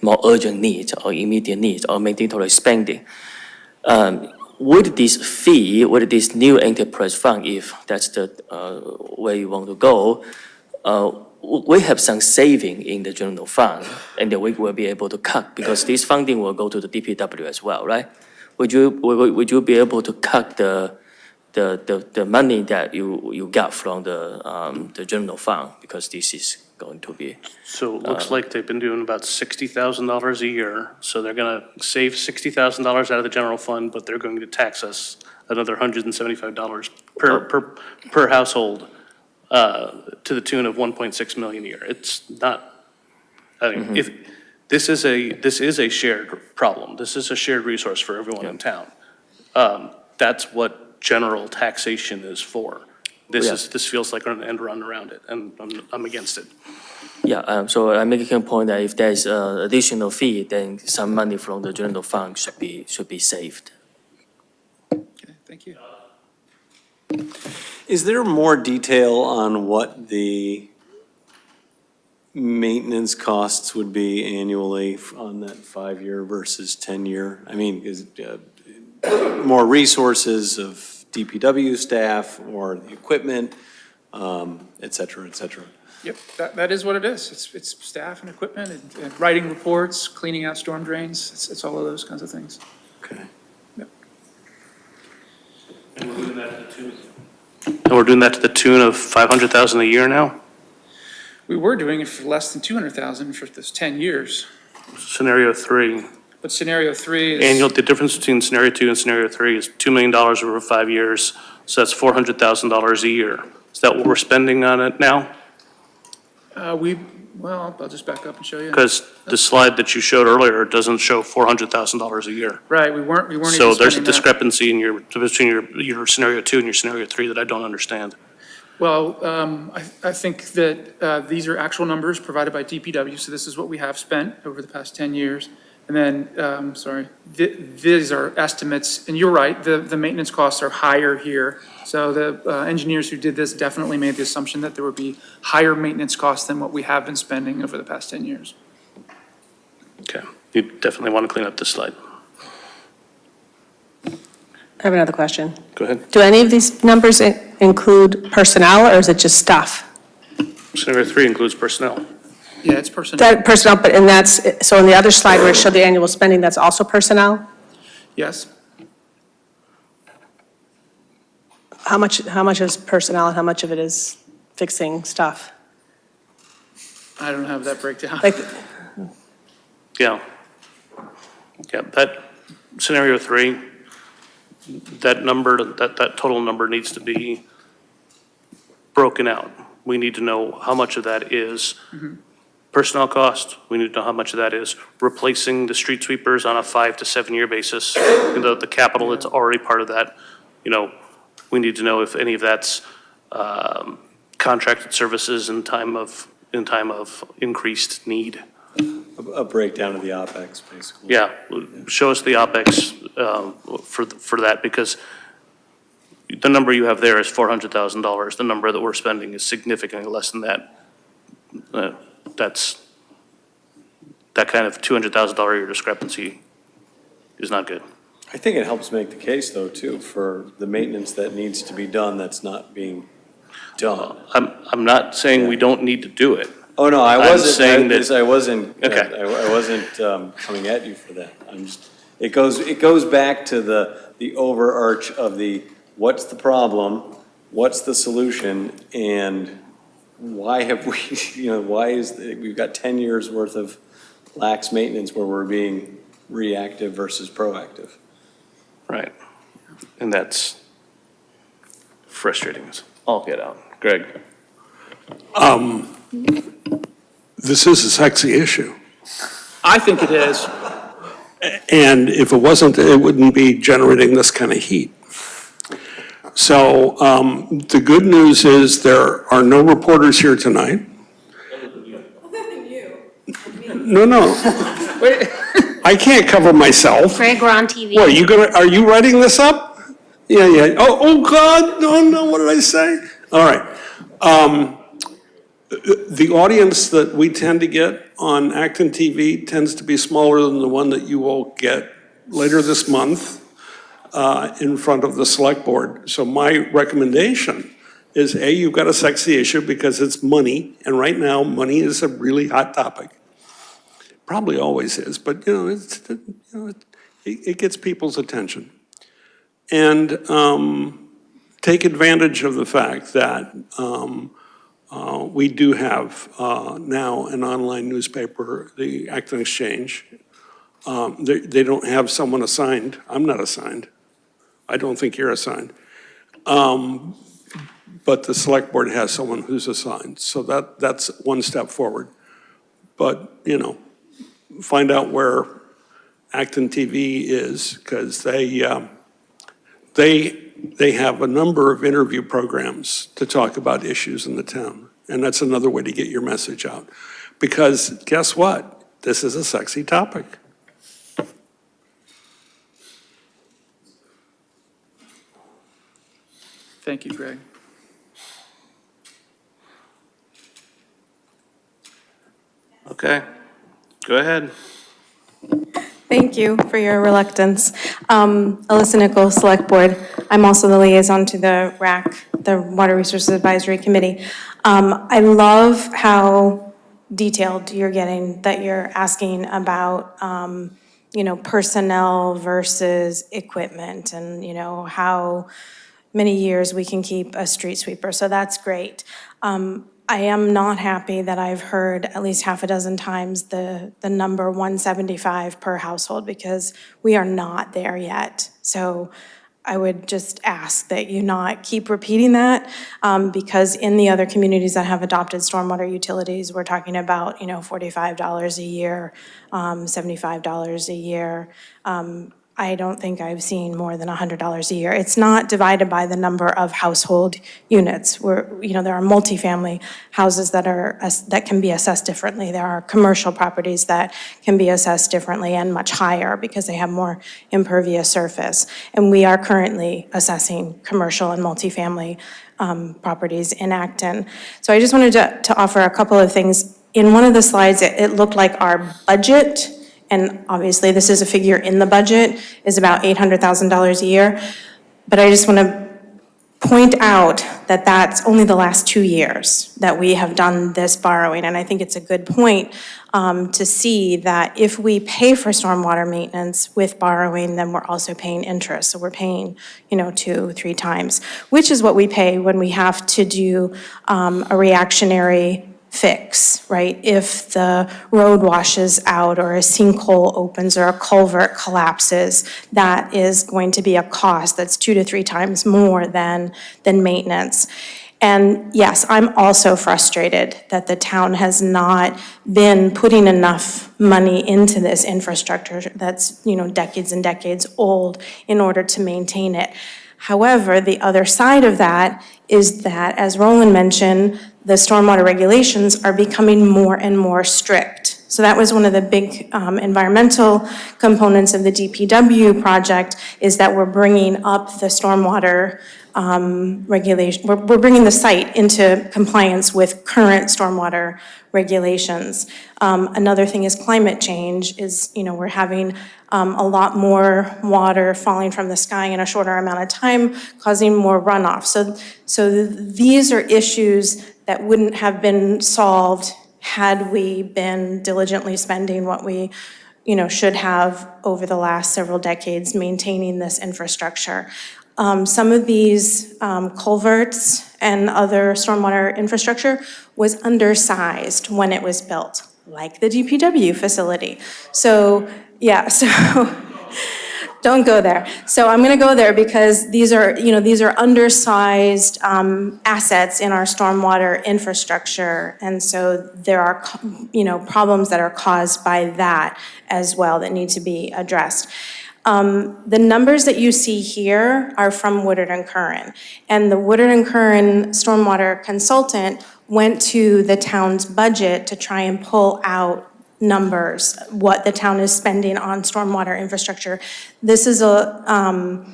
more urgent needs or immediate needs or mandatory spending. With this fee, with this new enterprise fund, if that's the way you want to go, we have some saving in the general fund, and then we will be able to cut because this funding will go to the DPW as well, right? Would you be able to cut the money that you got from the general fund because this is going to be? So it looks like they've been doing about $60,000 a year. So they're going to save $60,000 out of the general fund, but they're going to tax us another $175 per household. To the tune of 1.6 million a year. It's not, if, this is a shared problem. This is a shared resource for everyone in town. That's what general taxation is for. This feels like an end run around it, and I'm against it. Yeah, so I'm making a point that if there's an additional fee, then some money from the general fund should be saved. Okay, thank you. Is there more detail on what the maintenance costs would be annually on that 5-year versus 10-year? I mean, is more resources of DPW staff or the equipment, et cetera, et cetera? Yep, that is what it is. It's staff and equipment and writing reports, cleaning out storm drains. It's all of those kinds of things. Okay. Yep. And we're doing that to the tune of $500,000 a year now? We were doing it for less than 200,000 for this 10 years. Scenario 3. But scenario 3 is. The difference between scenario 2 and scenario 3 is $2 million over 5 years. So that's $400,000 a year. Is that what we're spending on it now? Well, I'll just back up and show you. Because the slide that you showed earlier doesn't show $400,000 a year. Right, we weren't even So there's a spending that. discrepancy between your scenario 2 and your scenario 3 that I don't understand. Well, I think that these are actual numbers provided by DPW, so this is what we have spent over the past 10 years. And then, these are estimates, and you're right, the maintenance costs are higher here. So the engineers who did this definitely made the assumption that there would be higher maintenance costs than what we have been spending over the past 10 years. Okay, you definitely want to clean up this slide. I have another question. Go ahead. Do any of these numbers include personnel, or is it just staff? Scenario 3 includes personnel. Yeah, it's personnel. That personnel, but, and that's, so on the other slide where it showed the annual spending, that's also personnel? Yes. How much is personnel and how much of it is fixing stuff? I don't have that breakdown. Like, Yeah. Yeah, that scenario 3, that number, that total number needs to be broken out. We need to know how much of that is personnel cost. We need to know how much of that is replacing the street sweepers on a 5 to 7 year basis. The capital that's already part of that, we need to know if any of that's contracted services in time of increased need. A breakdown of the OpEx, basically. Yeah, show us the OpEx for that, because the number you have there is $400,000. The number that we're spending is significantly less than that. That kind of $200,000 a year discrepancy is not good. I think it helps make the case, though, too, for the maintenance that needs to be done that's not being done. I'm not saying we don't need to do it. Oh, no, I I'm wasn't, saying that- I wasn't, Okay. I wasn't coming at you for that. I'm just, it goes back to the overarch of the, what's the problem, what's the solution, and why have we, why is, we've got 10 years worth of lax maintenance where we're being reactive versus proactive. Right. And that's frustrating as all get out. Greg? This is a sexy issue. I think it is. And if it wasn't, it wouldn't be generating this kind of heat. So the good news is there are no reporters here tonight. No. I can't cover myself. Greg, we're on TV. What, are you writing this up? Yeah. Oh, God, no, what did I say? All right. The audience that we tend to get on Acton TV tends to be smaller than the one that you will get later this month in front of the select board. So my recommendation is, A, you've got a sexy issue because it's money, and right now, money is a really hot topic. Probably always is, but it gets people's attention. And take advantage of the fact that we do have now an online newspaper, the Acton Exchange. They don't have someone assigned. I'm not assigned. I don't think you're assigned. But the select board has someone who's assigned. So that's one step forward. But, find out where Acton TV is, because they have a number of interview programs to talk about issues in the town. And that's another way to get your message out. Because guess what? This is a sexy topic. Thank you, Greg. Okay, go ahead. Thank you for your reluctance. Alyssa Nichols, Select Board. I'm also the liaison to the WRAC, the Water Resources Advisory Committee. I love how detailed you're getting, that you're asking about, personnel versus equipment and, how many years we can keep a street sweeper. So that's great. I am not happy that I've heard at least half a dozen times the number 175 per household, because we are not there yet. So I would just ask that you not keep repeating that, because in the other communities that have adopted stormwater utilities, we're talking about, $45 a year, $75 a year. I don't think I've seen more than $100 a year. It's not divided by the number of household units. There are multifamily houses that can be assessed differently. There are commercial properties that can be assessed differently and much higher because they have more impervious surface. And we are currently assessing commercial and multifamily properties in Acton. So I just wanted to offer a couple of things. In one of the slides, it looked like our budget, and obviously this is a figure in the budget, is about $800,000 a year. But I just want to point out that that's only the last 2 years that we have done this borrowing. And I think it's a good point to see that if we pay for stormwater maintenance with borrowing, then we're also paying interest. So we're paying, 2-3 times, which is what we pay when we have to do a reactionary fix, right? If the road washes out or a sinkhole opens or a culvert collapses, that is going to be a cost that's 2 to 3 times more than maintenance. And yes, I'm also frustrated that the town has not been putting enough money into this infrastructure that's, decades and decades old in order to maintain it. However, the other side of that is that, as Roland mentioned, the stormwater regulations are becoming more and more strict. So that was one of the big environmental components of the DPW project, is that we're bringing up the stormwater regulation. We're bringing the site into compliance with current stormwater regulations. Another thing is climate change, is, we're having a lot more water falling from the sky in a shorter amount of time, causing more runoff. So these are issues that wouldn't have been solved had we been diligently spending what we, should have over the last several decades maintaining this infrastructure. Some of these culverts and other stormwater infrastructure was undersized when it was built, like the DPW facility. So, yeah, so don't go there. So I'm going to go there because these are undersized assets in our stormwater infrastructure. And so there are, problems that are caused by that as well that need to be addressed. The numbers that you see here are from Woodard and Curran. And the Woodard and Curran stormwater consultant went to the town's budget to try and pull out numbers, what the town is spending on stormwater infrastructure. This is an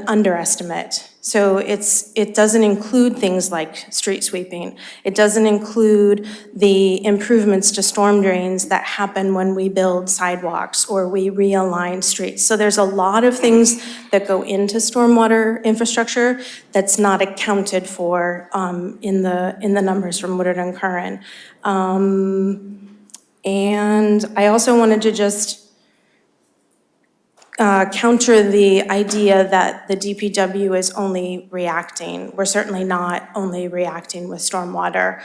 underestimate. So it doesn't include things like street sweeping. It doesn't include the improvements to storm drains that happen when we build sidewalks or we realign streets. So there's a lot of things that go into stormwater infrastructure that's not accounted for in the numbers from Woodard and Curran. And I also wanted to just counter the idea that the DPW is only reacting. We're certainly not only reacting with stormwater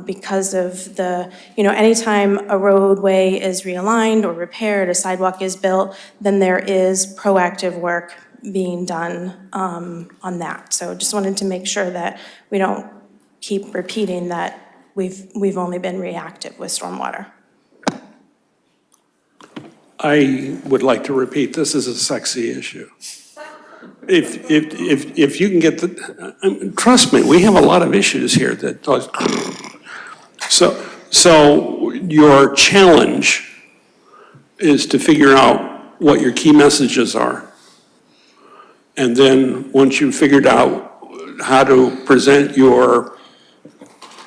because of the, anytime a roadway is realigned or repaired, a sidewalk is built, then there is proactive work being done on that. So just wanted to make sure that we don't keep repeating that we've only been reactive with stormwater. I would like to repeat, this is a sexy issue. If you can get trust me, we have a lot of issues here that does. So your challenge is to figure out what your key messages are. And then once you've figured out how to present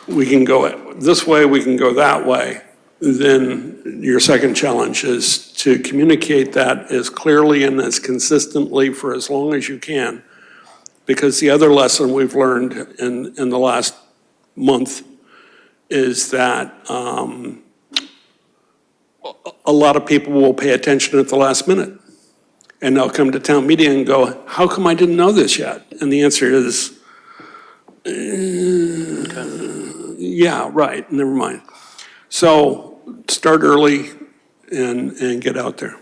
we can go this way, we can go that way, then your second challenge is to communicate that as clearly and as consistently for as long as you can. Because the other lesson we've learned in the last month is that a lot of people will pay attention at the last minute. And they'll come to town meeting and go, how come I didn't know this yet? And the answer is, yeah, right, never mind. So start early and get out there.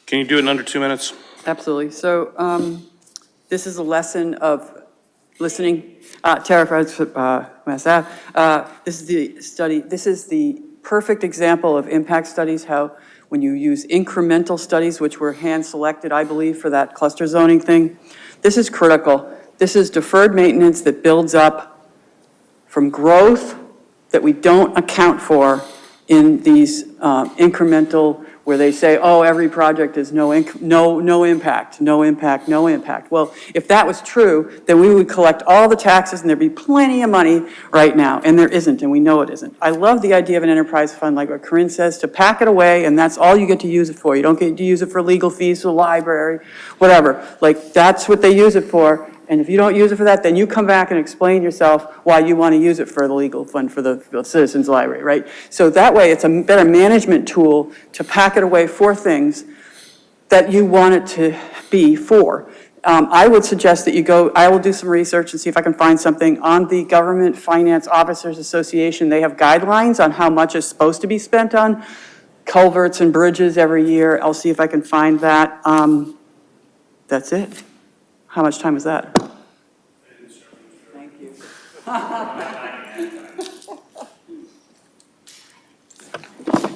Can you do it in under 2 minutes? Absolutely. So this is a lesson of listening. Tara, this is the study. This is the perfect example of impact studies, how when you use incremental studies, which were hand-selected, I believe, for that cluster zoning thing, this is critical. This is deferred maintenance that builds up from growth that we don't account for in these incremental where they say, oh, every project is no impact, no impact, no impact. Well, if that was true, then we would collect all the taxes and there'd be plenty of money right now, and there isn't, and we know it isn't. I love the idea of an enterprise fund, like what Corinne says, to pack it away, and that's all you get to use it for. You don't get to use it for legal fees, for the library, whatever. Like, that's what they use it for. And if you don't use it for that, then you come back and explain yourself why you want to use it for the legal fund for the Citizens Library, right? So that way, it's a better management tool to pack it away for things that you want it to be for. I would suggest that you go, I will do some research and see if I can find something on the Government Finance Officers Association. They have guidelines on how much is supposed to be spent on culverts and bridges every year. I'll see if I can find that. That's it. How much time is that? Thank you.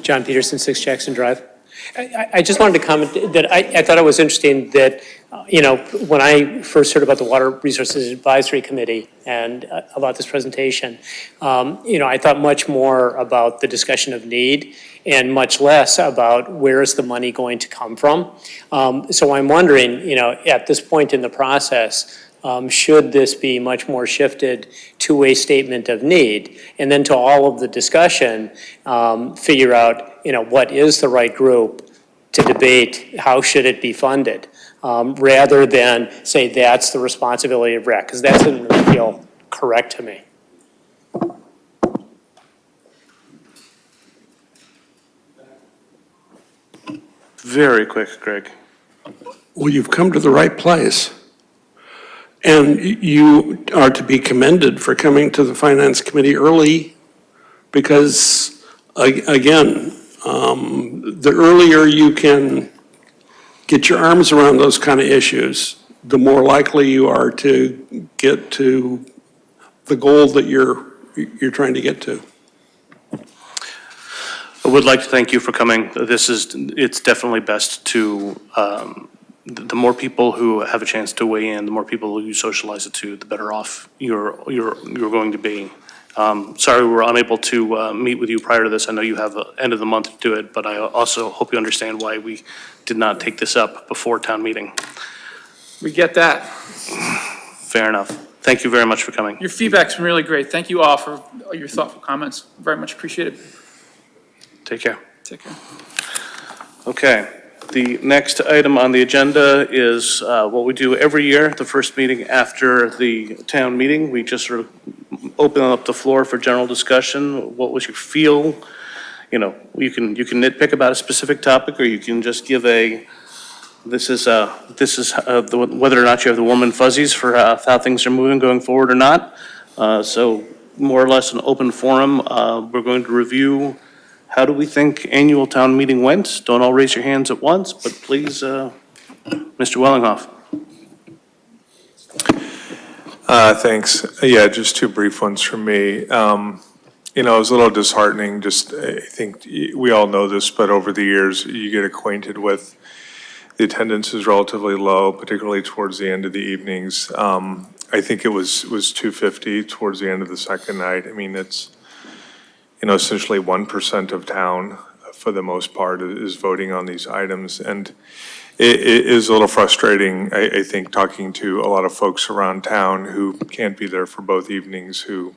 John Peterson, 6 Jackson Drive. I just wanted to comment that I thought it was interesting that, when I first heard about the Water Resources Advisory Committee and about this presentation, I thought much more about the discussion of need and much less about where is the money going to come from. So I'm wondering, at this point in the process, should this be much more shifted to a statement of need? And then to all of the discussion, figure out, what is the right group to debate how should it be funded, rather than say that's the responsibility of WRAC, because that doesn't really feel correct to me. Very quick, Greg. Well, you've come to the right place. And you are to be commended for coming to the Finance Committee early because, again, the earlier you can get your arms around those kind of issues, the more likely you are to get to the goal that you're trying to get to. I would like to thank you for coming. It's definitely best to, the more people who have a chance to weigh in, the more people you socialize it to, the better off you're going to be. Sorry we were unable to meet with you prior to this. I know you have the end of the month to do it, but I also hope you understand why we did not take this up before town meeting. We get that. Fair enough. Thank you very much for coming. Your feedback's been really great. Thank you all for your thoughtful comments. Very much appreciated. Take care. Take care. Okay. The next item on the agenda is what we do every year, the first meeting after the town meeting. We just sort of open up the floor for general discussion. What was your feel? You can nitpick about a specific topic, or you can just give whether or not you have the warm and fuzzies for how things are moving going forward or not. So more or less an open forum. We're going to review how do we think annual town meeting went? Don't all raise your hands at once, but please, Mr. Wellinghoff. Thanks. Yeah, just two brief ones from me. It was a little disheartening. I think we all know this, but over the years, you get acquainted with the attendance is relatively low, particularly towards the end of the evenings. I think it was 250 towards the end of the second night. I mean, it's, essentially 1% of town, for the most part, is voting on these items. And it is a little frustrating, I think, talking to a lot of folks around town who can't be there for both evenings, who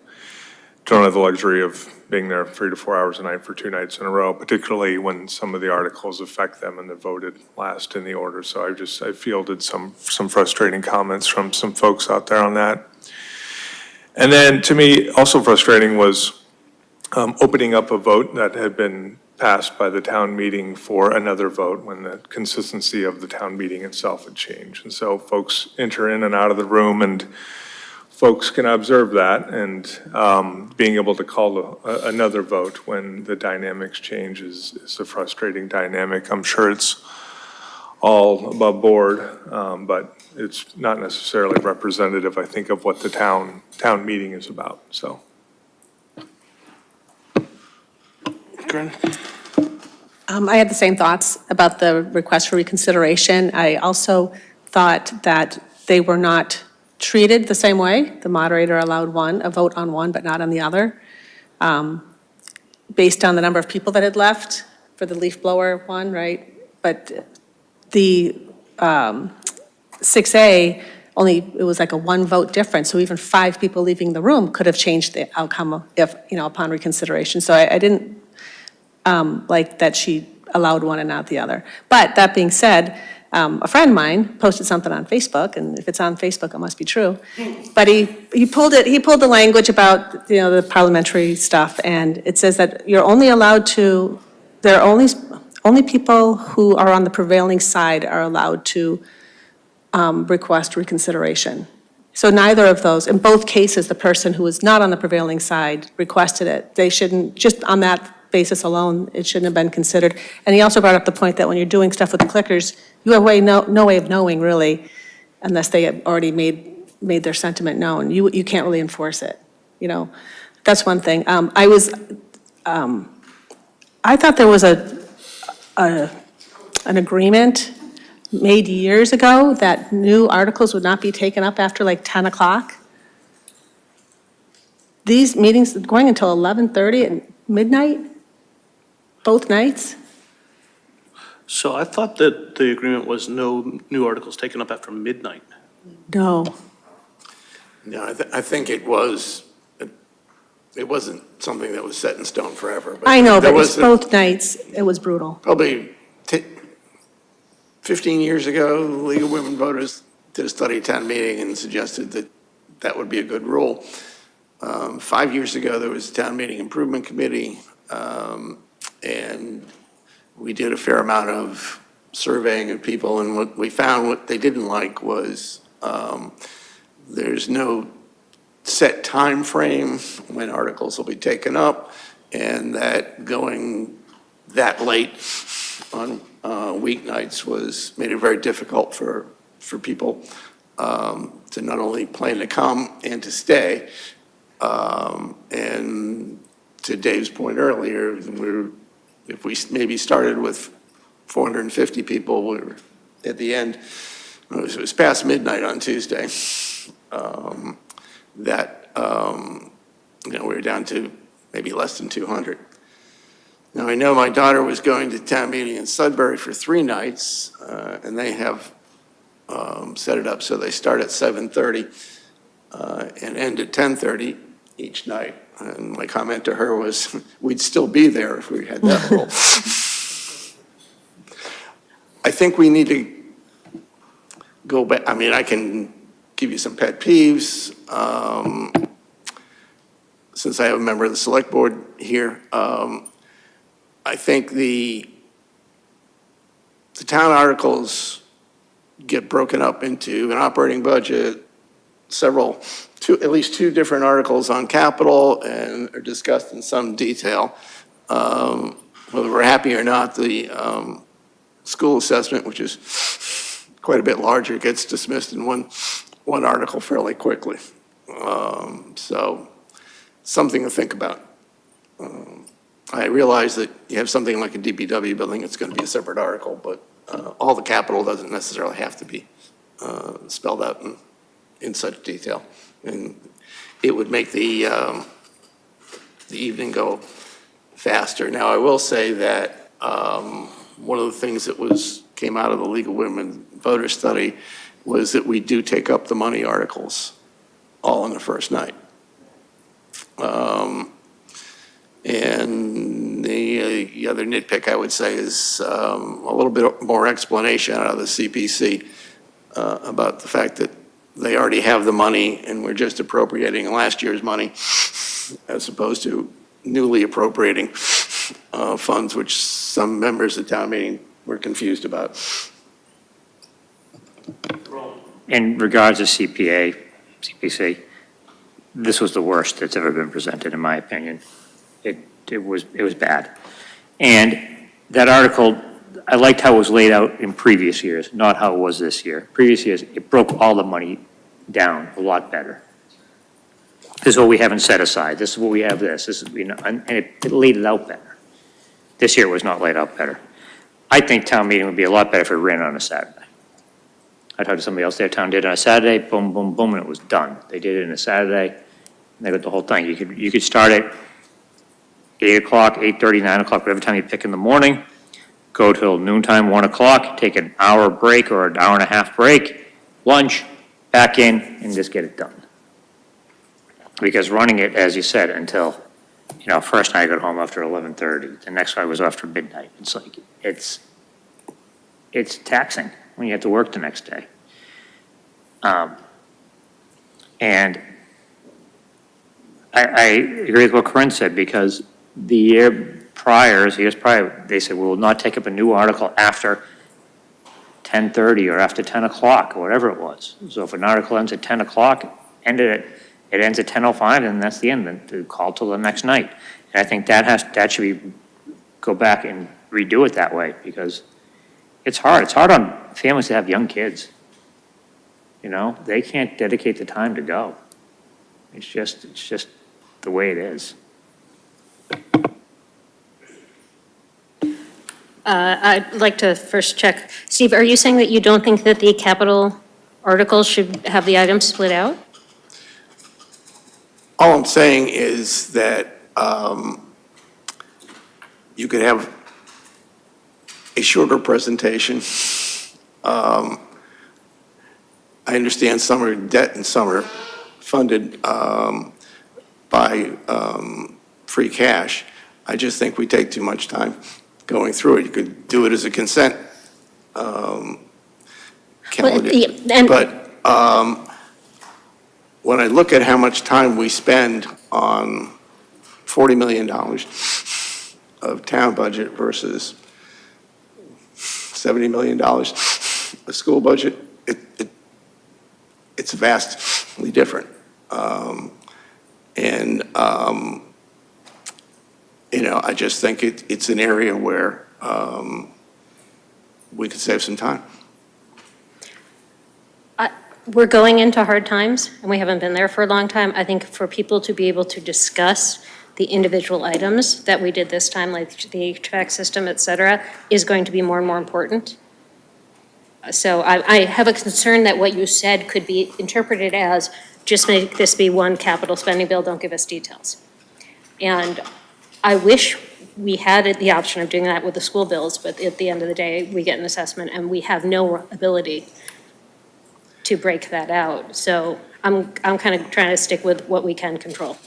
don't have the luxury of being there 3 to 4 hours a night for 2 nights in a row, particularly when some of the articles affect them and they're voted last in the order. So I fielded some frustrating comments from some folks out there on that. And then to me, also frustrating was opening up a vote that had been passed by the town meeting for another vote when the consistency of the town meeting itself had changed. And so folks enter in and out of the room, and folks can observe that, and being able to call another vote when the dynamics change is a frustrating dynamic. I'm sure it's all above board, but it's not necessarily representative, I think, of what the town meeting is about, so. I had the same thoughts about the request for reconsideration. I also thought that they were not treated the same way. The moderator allowed a vote on one, but not on the other. Based on the number of people that had left, for the leaf blower one, right? But the 6A, only, it was like a one vote difference, so even 5 people leaving the room could have changed the outcome if, upon reconsideration. So I didn't like that she allowed one and not the other. But that being said, a friend of mine posted something on Facebook, and if it's on Facebook, it must be true. But he pulled the language about, the parliamentary stuff, and it says that you're only allowed to, there are only people who are on the prevailing side are allowed to request reconsideration. So neither of those, in both cases, the person who was not on the prevailing side requested it. They shouldn't, just on that basis alone, it shouldn't have been considered. And he also brought up the point that when you're doing stuff with the clickers, you have no way of knowing really, unless they had already made their sentiment known. You can't really enforce it, That's one thing. I thought there was an agreement made years ago that new articles would not be taken up after like 10 o'clock. These meetings going until 11:30 and midnight, both nights? So I thought that the agreement was no new articles taken up after midnight. No. No, I think it wasn't something that was set in stone forever. But I know, there but it's was both nights. It was brutal. probably 15 years ago, the League of Women Voters did a study at town meeting and suggested that that would be a good rule. 5 years ago, there was a town meeting improvement committee, and we did a fair amount of surveying of people, and what we found, what they didn't like was there's no set time frame when articles will be taken up, and that going that late on weeknights made it very difficult for people to not only plan to come and to stay. And to Dave's point earlier, if we maybe started with 450 people, we were at the end, it was past midnight on Tuesday, we were down to maybe less than 200. Now, I know my daughter was going to town meeting in Sudbury for 3 nights, and they have set it up so they start at 7:30 and end at 10:30 each night. And my comment to her was, we'd still be there if we had that rule. I think we need to go back. I mean, I can give you some pet peeves. Since I have a member of the select board here, I think the town articles get broken up into an operating budget, at least 2 different articles on capital, and are discussed in some detail. Whether we're happy or not, the school assessment, which is quite a bit larger, gets dismissed in one article fairly quickly. So something to think about. I realize that you have something like a DPW building, it's going to be a separate article, but all the capital doesn't necessarily have to be spelled out in such detail. And it would make the evening go faster. Now, I will say that one of the things that came out of the League of Women Voter Study was that we do take up the money articles all on the first night. And the other nitpick I would say is a little bit more explanation out of the CPC about the fact that they already have the money and we're just appropriating last year's money as opposed to newly appropriating funds, which some members of town meeting were confused about. In regards to CPC, this was the worst that's ever been presented, in my opinion. It was bad. And that article, I liked how it was laid out in previous years, not how it was this year. Previous years, it broke all the money down a lot better. This is what we haven't set aside. This is what we have this is, and it laid it out better. This year it was not laid out better. I think town meeting would be a lot better if it ran on a Saturday. I talked to somebody else there, town did it on a Saturday, boom, boom, boom, and it was done. They did it on a Saturday, and they got the whole thing. You could start it 8 o'clock, 8:30, 9 o'clock, whatever time you pick in the morning, go till noontime, 1 o'clock, take an hour break or an hour and a half break, lunch, back in, and just get it done. Because running it, as you said, until, first night I got home after 11:30, the next one was after midnight. It's like, it's taxing when you have to work the next day. And I agree with what Corinne said, because the years prior, they said, we will not take up a new article after 10:30 or after 10 o'clock, or whatever it was. So if an article ends at 10 o'clock, it ends at 10:05, and that's the end, then to call till the next night. And I think that should go back and redo it that way, because it's hard. It's hard on families that have young kids. They can't dedicate the time to go. It's just the way it is. I'd like to first check. Steve, are you saying that you don't think that the capital articles should have the items split out? All I'm saying is that you could have a shorter presentation. I understand some are debt and some are funded by free cash. I just think we take too much time going through it. You could do it as a consent calendar. But when I look at how much time we spend on $40 million of town budget versus $70 million of school budget, it's vastly different. I just think it's an area where we could save some time. We're going into hard times, and we haven't been there for a long time. I think for people to be able to discuss the individual items that we did this time, like the HVAC system, et cetera, is going to be more and more important. So I have a concern that what you said could be interpreted as, just make this be one capital spending bill, don't give us details. And I wish we had the option of doing that with the school bills, but at the end of the day, we get an assessment and we have no ability to break that out. So I'm kind of trying to stick with what we can control.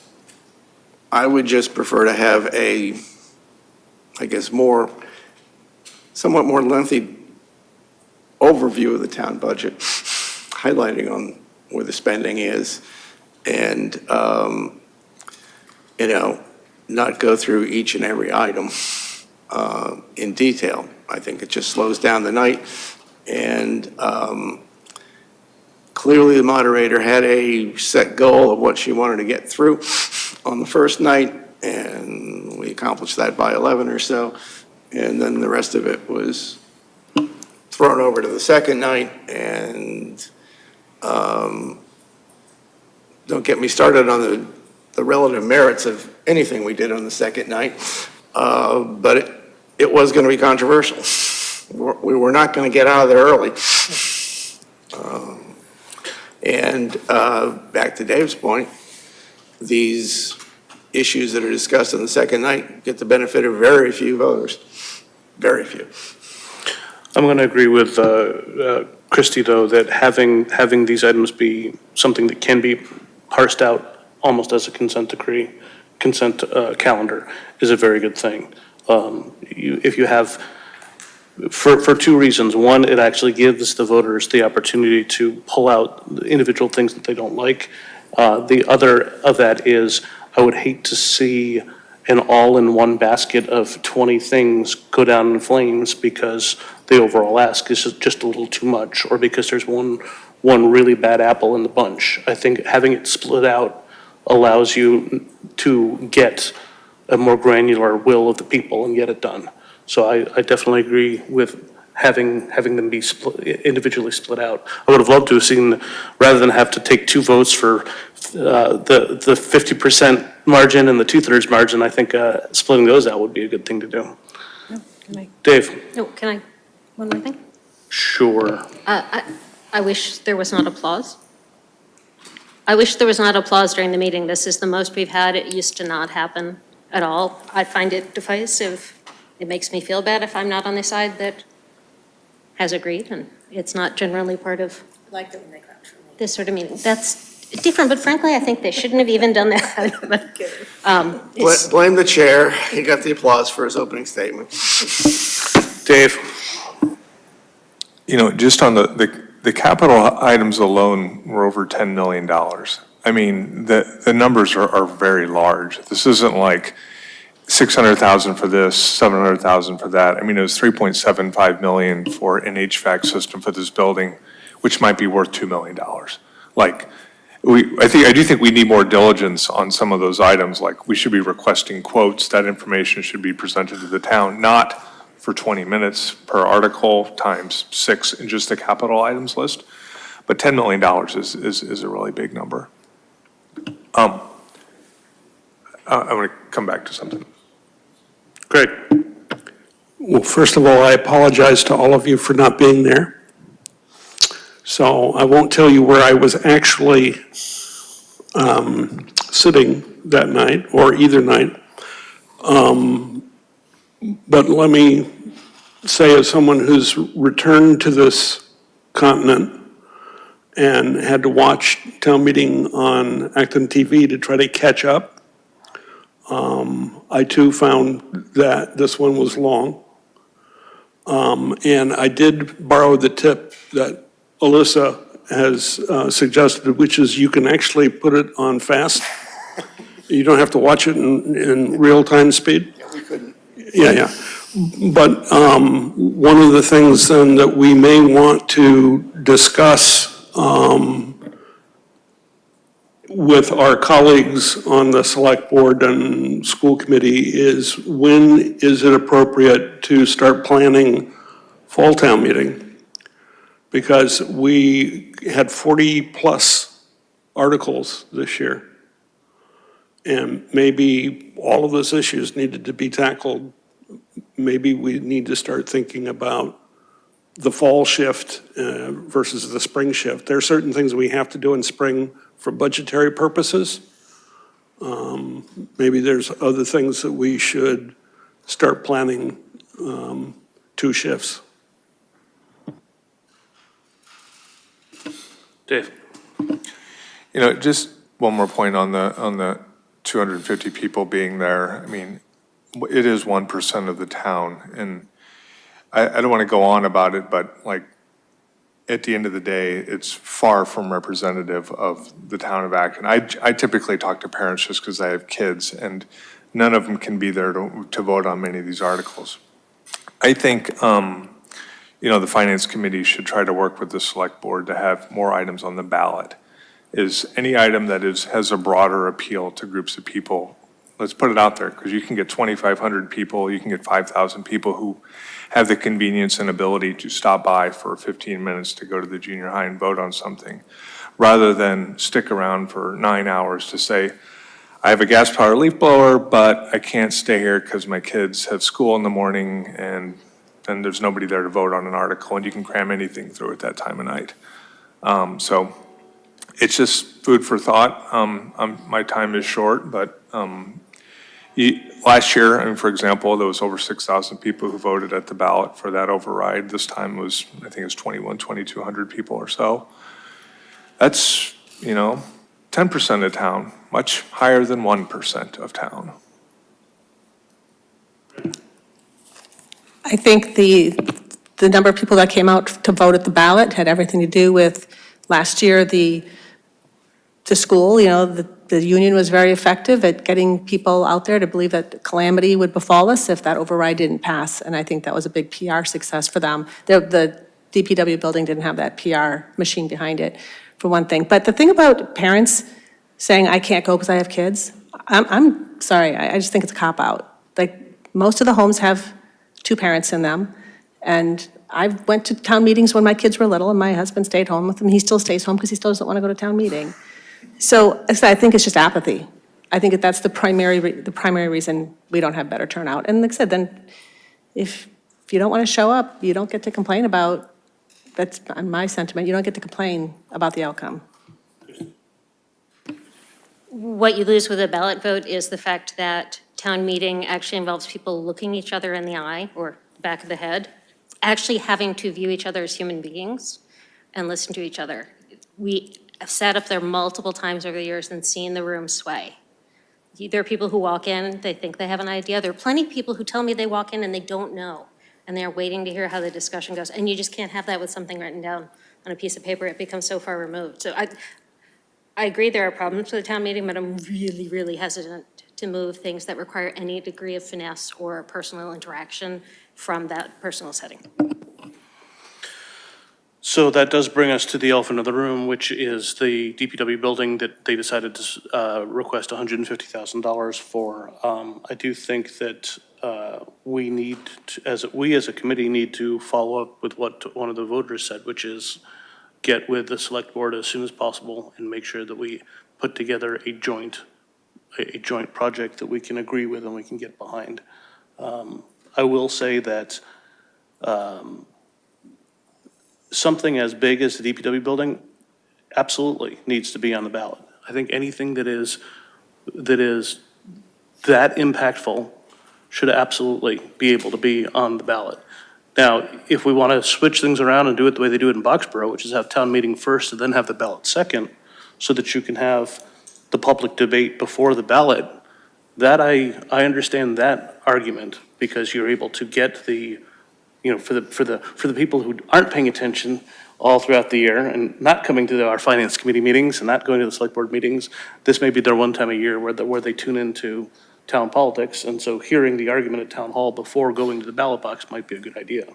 I would just prefer to have somewhat more lengthy overview of the town budget, highlighting on where the spending is, and, not go through each and every item in detail. I think it just slows down the night, and clearly the moderator had a set goal of what she wanted to get through on the first night, and we accomplished that by 11 or so, and then the rest of it was thrown over to the second night, and don't get me started on the relative merits of anything we did on the second night, but it was going to be controversial. We were not going to get out of there early. Back to Dave's point, these issues that are discussed on the second night get the benefit of very few voters, very few. I'm going to agree with Christie, though, that having these items be something that can be parsed out almost as a consent calendar is a very good thing. If you have, for two reasons. One, it actually gives the voters the opportunity to pull out the individual things that they don't like. The other of that is, I would hate to see an all-in-one basket of 20 things go down in flames because the overall ask is just a little too much, or because there's one really bad apple in the bunch. I think having it split out allows you to get a more granular will of the people and get it done. So I definitely agree with having them be individually split out. I would have loved to have seen, rather than have to take two votes for the 50% margin and the 2/3 margin, I think splitting those out would be a good thing to do. Dave? No, can I, one more thing? Sure. I wish there was not applause. I wish there was not applause during the meeting. This is the most we've had. It used to not happen. at all. I find it divisive. It makes me feel bad if I'm not on the side that has agreed, and it's not generally part of this sort of meeting. That's different, but frankly, I think they shouldn't have even done that. But, Blame the chair. He got the applause for his opening statement. Dave? You know, just on the capital items alone were over $10 million. I mean, the numbers are very large. This isn't like 600,000 for this, 700,000 for that. I mean, it was 3.75 million for an HVAC system for this building, which might be worth $2 million. Like, I do think we need more diligence on some of those items. Like, we should be requesting quotes. That information should be presented to the town, not for 20 minutes per article times 6 in just the capital items list. But $10 million is a really big number. I want to come back to something. Great. Well, first of all, I apologize to all of you for not being there. So I won't tell you where I was actually sitting that night, or either night. But let me say, as someone who's returned to this continent and had to watch town meeting on ActonTV to try to catch up, I too found that this one was long. And I did borrow the tip that Alyssa has suggested, which is you can actually put it on fast. You don't have to watch it in real-time speed. Yeah, we couldn't. Yeah. But one of the things then that we may want to discuss with our colleagues on the select board and school committee is, when is it appropriate to start planning fall town meeting? Because we had 40-plus articles this year. And maybe all of those issues needed to be tackled. Maybe we need to start thinking about the fall shift versus the spring shift. There are certain things we have to do in spring for budgetary purposes. Maybe there's other things that we should start planning 2 shifts. Dave? You know, just one more point on the 250 people being there. I mean, it is 1% of the town, and I don't want to go on about it, but like, at the end of the day, it's far from representative of the town of Acton. I typically talk to parents just because I have kids, and none of them can be there to vote on many of these articles. I think, you know, the Finance Committee should try to work with the Select Board to have more items on the ballot. Is any item that has a broader appeal to groups of people, let's put it out there, because you can get 2,500 people, you can get 5,000 people who have the convenience and ability to stop by for 15 minutes to go to the junior high and vote on something, rather than stick around for 9 hours to say, I have a gas-powered leaf blower, but I can't stay here because my kids have school in the morning, and then there's nobody there to vote on an article, and you can cram anything through at that time of night. So it's just food for thought. My time is short, but last year, I mean, for example, there was over 6,000 people who voted at the ballot for that override. This time was, I think it was 2,200 people or so. That's, you know, 10% of town, much higher than 1% of town. I think the number of people that came out to vote at the ballot had everything to do with last year, the school, you know, the union was very effective at getting people out there to believe that calamity would befall us if that override didn't pass. And I think that was a big PR success for them. The DPW building didn't have that PR machine behind it, for one thing. But the thing about parents saying, I can't go because I have kids, I'm sorry, I just think it's a cop-out. Like, most of the homes have 2 parents in them. And I went to town meetings when my kids were little, and my husband stayed home with them. He still stays home because he still doesn't want to go to town meeting. So I think it's just apathy. I think that's the primary reason we don't have better turnout. And like I said, then if you don't want to show up, you don't get to complain about, that's my sentiment, you don't get to complain about the outcome. What you lose with a ballot vote is the fact that town meeting actually involves people looking each other in the eye or back of the head, actually having to view each other as human beings and listen to each other. We have sat up there multiple times over the years and seen the room sway. There are people who walk in, they think they have an idea. There are plenty of people who tell me they walk in and they don't know, and they're waiting to hear how the discussion goes. And you just can't have that with something written down on a piece of paper. It becomes so far removed. So I agree there are problems with the town meeting, but I'm really, really hesitant to move things that require any degree of finesse or personal interaction from that personal setting. So that does bring us to the elephant in the room, which is the DPW building that they decided to request $150,000 for. I do think that we need, we as a committee need to follow up with what one of the voters said, which is get with the select board as soon as possible and make sure that we put together a joint project that we can agree with and we can get behind. I will say that something as big as the DPW building absolutely needs to be on the ballot. I think anything that is that impactful should absolutely be able to be on the ballot. Now, if we want to switch things around and do it the way they do it in Boxborough, which is have town meeting first and then have the ballot second, so that you can have the public debate before the ballot, that I understand that argument, because you're able to get the, you know, for the people who aren't paying attention all throughout the year and not coming to our finance committee meetings and not going to the select board meetings, this may be their one time a year where they tune into town politics, and so hearing the argument at town hall before going to the ballot box might be a good idea.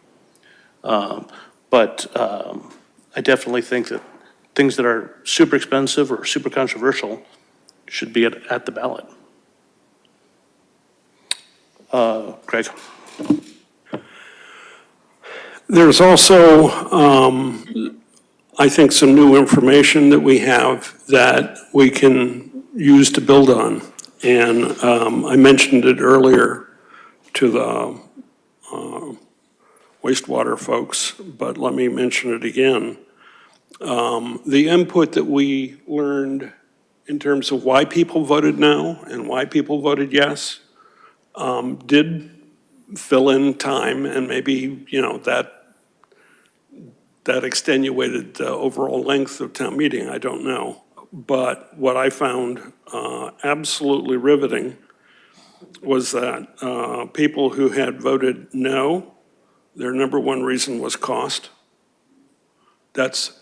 But I definitely think that things that are super expensive or super controversial should be at the ballot. Craig. There's also, I think, some new information that we have that we can use to build on. And I mentioned it earlier to the wastewater folks, but let me mention it again. The input that we learned in terms of why people voted no and why people voted yes did fill in time, and maybe, you know, that extenuated the overall length of town meeting, I don't know. But what I found absolutely riveting was that people who had voted no, their number one reason was cost. That's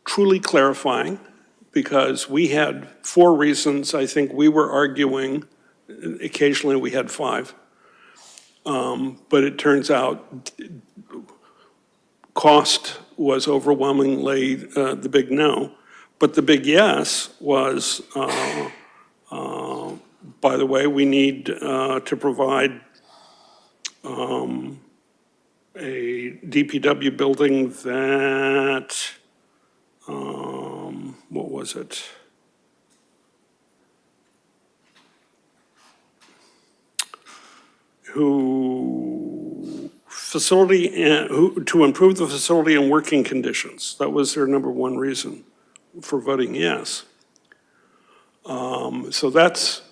truly clarifying, because we had 4 reasons. I think we were arguing, occasionally we had 5. But it turns out cost was overwhelmingly the big no. But the big yes was, by the way, we need to provide a DPW building that, what was it? To improve the facility and working conditions. That was their number one reason for voting yes. So that's,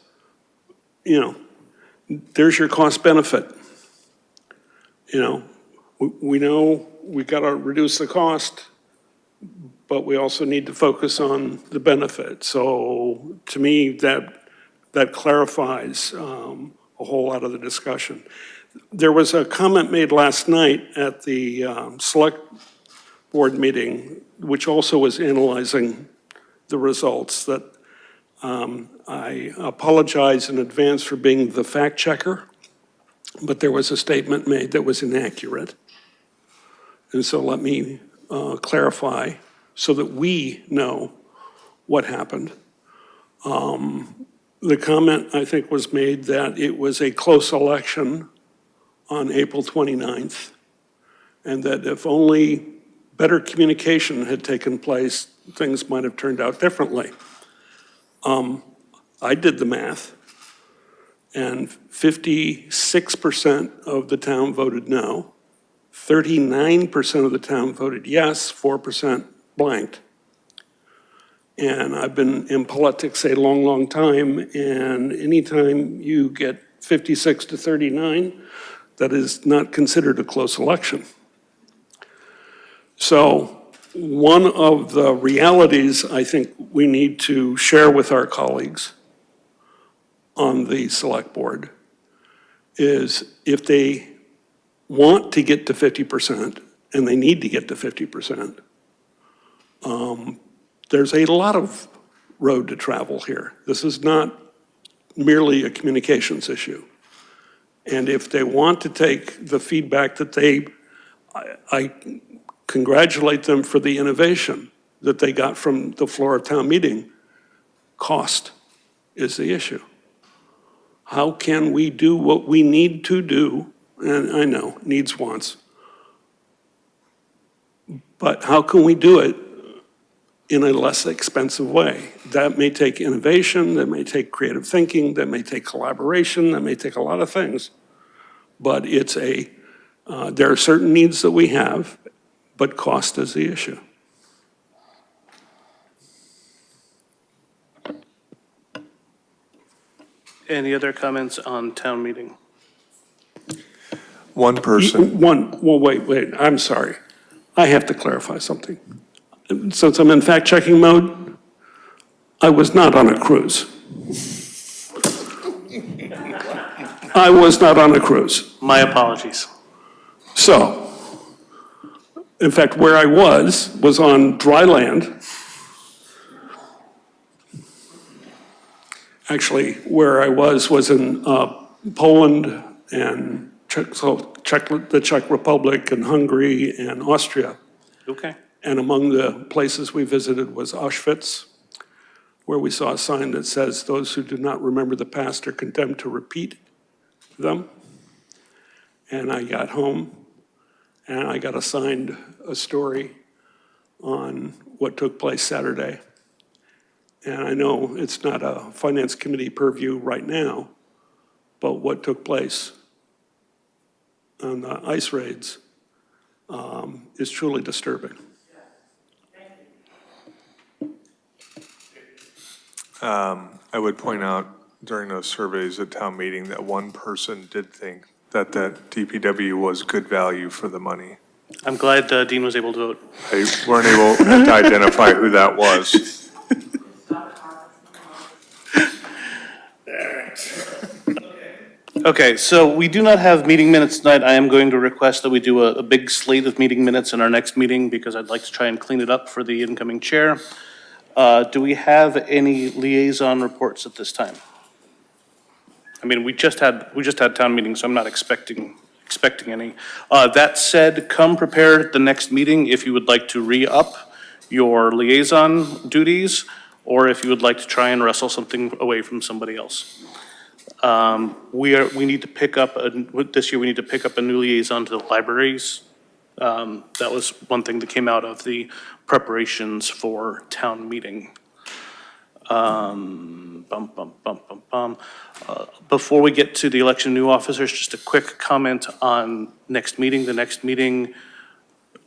you know, there's your cost benefit. You know, we know we got to reduce the cost, but we also need to focus on the benefit. So to me, that clarifies a whole lot of the discussion. There was a comment made last night at the select board meeting, which also was analyzing the results, that I apologize in advance for being the fact checker, but there was a statement made that was inaccurate. And so let me clarify so that we know what happened. The comment, I think, was made that it was a close election on April 29th, and that if only better communication had taken place, things might have turned out differently. I did the math, and 56% of the town voted no, 39% of the town voted yes, 4% blanked. And I've been in politics a long, long time, and anytime you get 56 to 39, that is not considered a close election. So one of the realities I think we need to share with our colleagues on the select board is if they want to get to 50%, and they need to get to 50%, there's a lot of road to travel here. This is not merely a communications issue. And if they want to take the feedback that I congratulate them for the innovation that they got from the floor of town meeting. Cost is the issue. How can we do what we need to do? And I know, needs, wants. But how can we do it in a less expensive way? That may take innovation, that may take creative thinking, that may take collaboration, that may take a lot of things. But it's there are certain needs that we have, but cost is the issue. Any other comments on town meeting? One person. Well, wait, I'm sorry. I have to clarify something. Since I'm in fact-checking mode, I was not on a cruise. I was not on a cruise. My apologies. So, in fact, where I was on dry land. Actually, where I was in Poland and the Czech Republic and Hungary and Austria. Okay. And among the places we visited was Auschwitz, where we saw a sign that says, "Those who do not remember the past are condemned to repeat them." And I got home and I got assigned a story on what took place Saturday. And I know it's not a finance committee purview right now, but what took place on the ice raids is truly disturbing. I would point out during those surveys at town meeting that one person did think that DPW was good value for the money. I'm glad Dean was able to vote. They weren't able to identify who that was. Okay, so we do not have meeting minutes tonight. I am going to request that we do a big slate of meeting minutes in our next meeting because I'd like to try and clean it up for the incoming chair. Do we have any liaison reports at this time? I mean, we just had town meeting, so I'm not expecting any. That said, come prepared at the next meeting if you would like to re-up your liaison duties or if you would like to try and wrestle something away from somebody else. We need to pick up, this year we need to pick up a new liaison to the libraries. That was one thing that came out of the preparations for town meeting. Before we get to the election of new officers, just a quick comment on next meeting. The next meeting,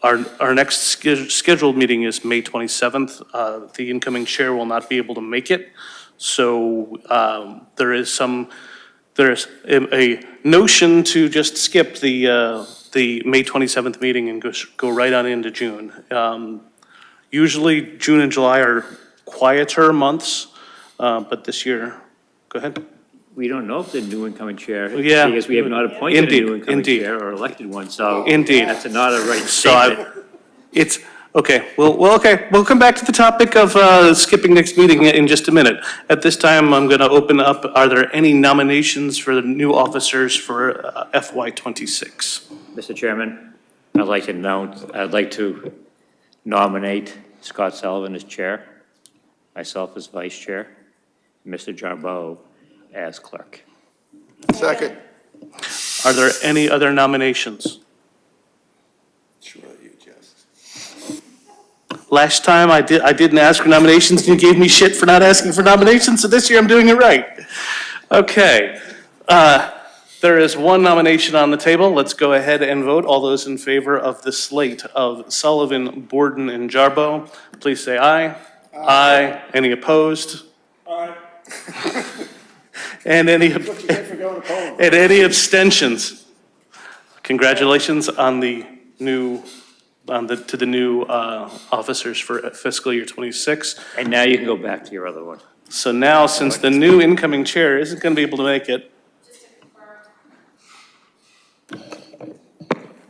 our next scheduled meeting is May 27th. The incoming chair will not be able to make it. So there is a notion to just skip the May 27th meeting and go right on into June. Usually June and July are quieter months, but this year, go ahead. We don't know if the new incoming chair, Yeah. because we have not appointed a new incoming Indeed. chair or elected one, so. Indeed. That's not a right So statement. it's, okay, okay, we'll come back to the topic of skipping next meeting in just a minute. At this time, I'm gonna open up, are there any nominations for the new officers for FY 26? Mr. Chairman, I'd like to nominate Scott Sullivan as chair, myself as vice chair, Mr. Jarboe as clerk. Second. Are there any other nominations? Last time I didn't ask for nominations and you gave me shit for not asking for nominations, so this year I'm doing it right. Okay. There is one nomination on the table. Let's go ahead and vote. All those in favor of the slate of Sullivan, Borden, and Jarboe, please say aye. Aye. Any opposed? Aye. And any abstentions? Congratulations on the new, to the new officers for fiscal year '26. And now you can go back to your other one. So now, since the new incoming chair isn't going to be able to make it,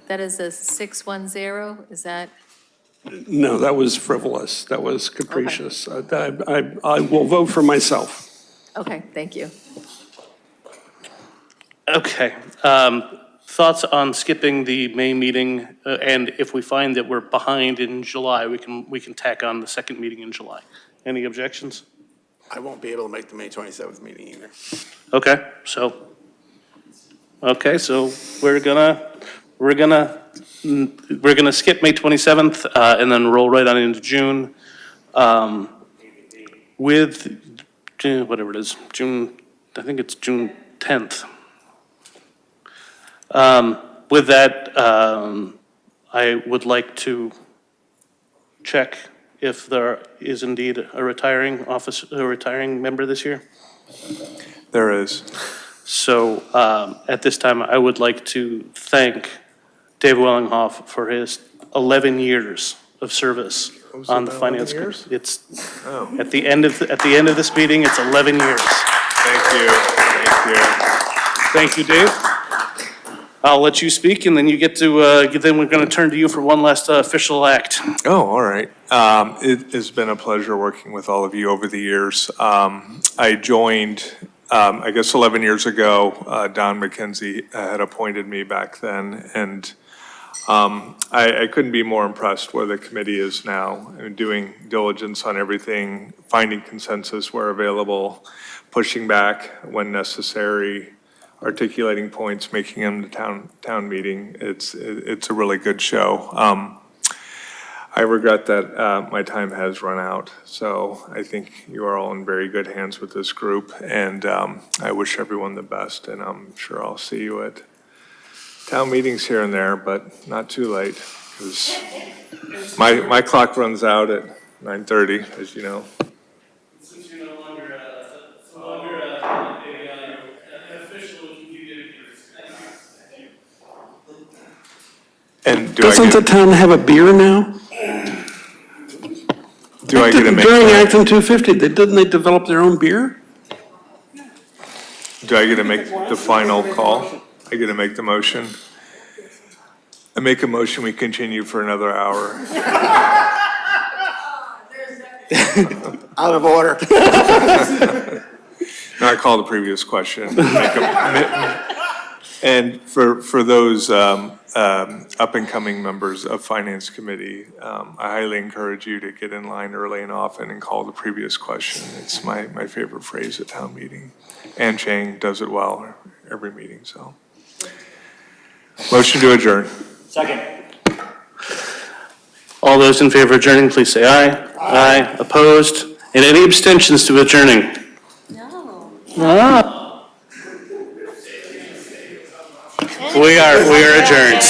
That is a 610, is that? No, that was frivolous. That was capricious. I will vote for myself. Okay, thank you. okay. Thoughts on skipping the May meeting, and if we find that we're behind in July, we can tack on the second meeting in July. Any objections? I won't be able to make the May 27th meeting either. Okay, so we're gonna skip May 27th, and then roll right on into June, with, whatever it is, June, I think it's June 10th. With that, I would like to check if there is indeed a retiring member this year. There is. So at this time, I would like to thank Dave Wellinghoff for his 11 years of service on the finance committee. It's at the end of this meeting, it's 11 years. Thank you. Thank you, Dave. I'll let you speak, and then you get to. Then we're going to turn to you for one last official act. Oh, all right. It has been a pleasure working with all of you over the years. I joined, I guess 11 years ago. Don McKenzie had appointed me back then, and I couldn't be more impressed where the committee is now, doing diligence on everything, finding consensus where available, pushing back when necessary, articulating points, making them to town meeting. It's a really good show. I regret that my time has run out, so I think you are all in very good hands with this group, and I wish everyone the best, and I'm sure I'll see you at town meetings here and there, but not too late, because my clock runs out at 9:30, as you know. Since you're no longer an official, you can get it. And Doesn't the town have a beer now? Do I get to make? During Acton 250, didn't they develop their own beer? Do I get to make the final call? I get to make the motion? I make a motion, we continue for another hour. Out of order. No, I call the previous question. And for those up-and-coming members of Finance Committee, I highly encourage you to get in line early and often and call the previous question. It's my favorite phrase at town meeting. Ann Chang does it well every meeting, so. Motion to adjourn. Second. All those in favor of adjourning, please say aye. Aye. Opposed? And any abstentions to adjourning? No. We are adjourned.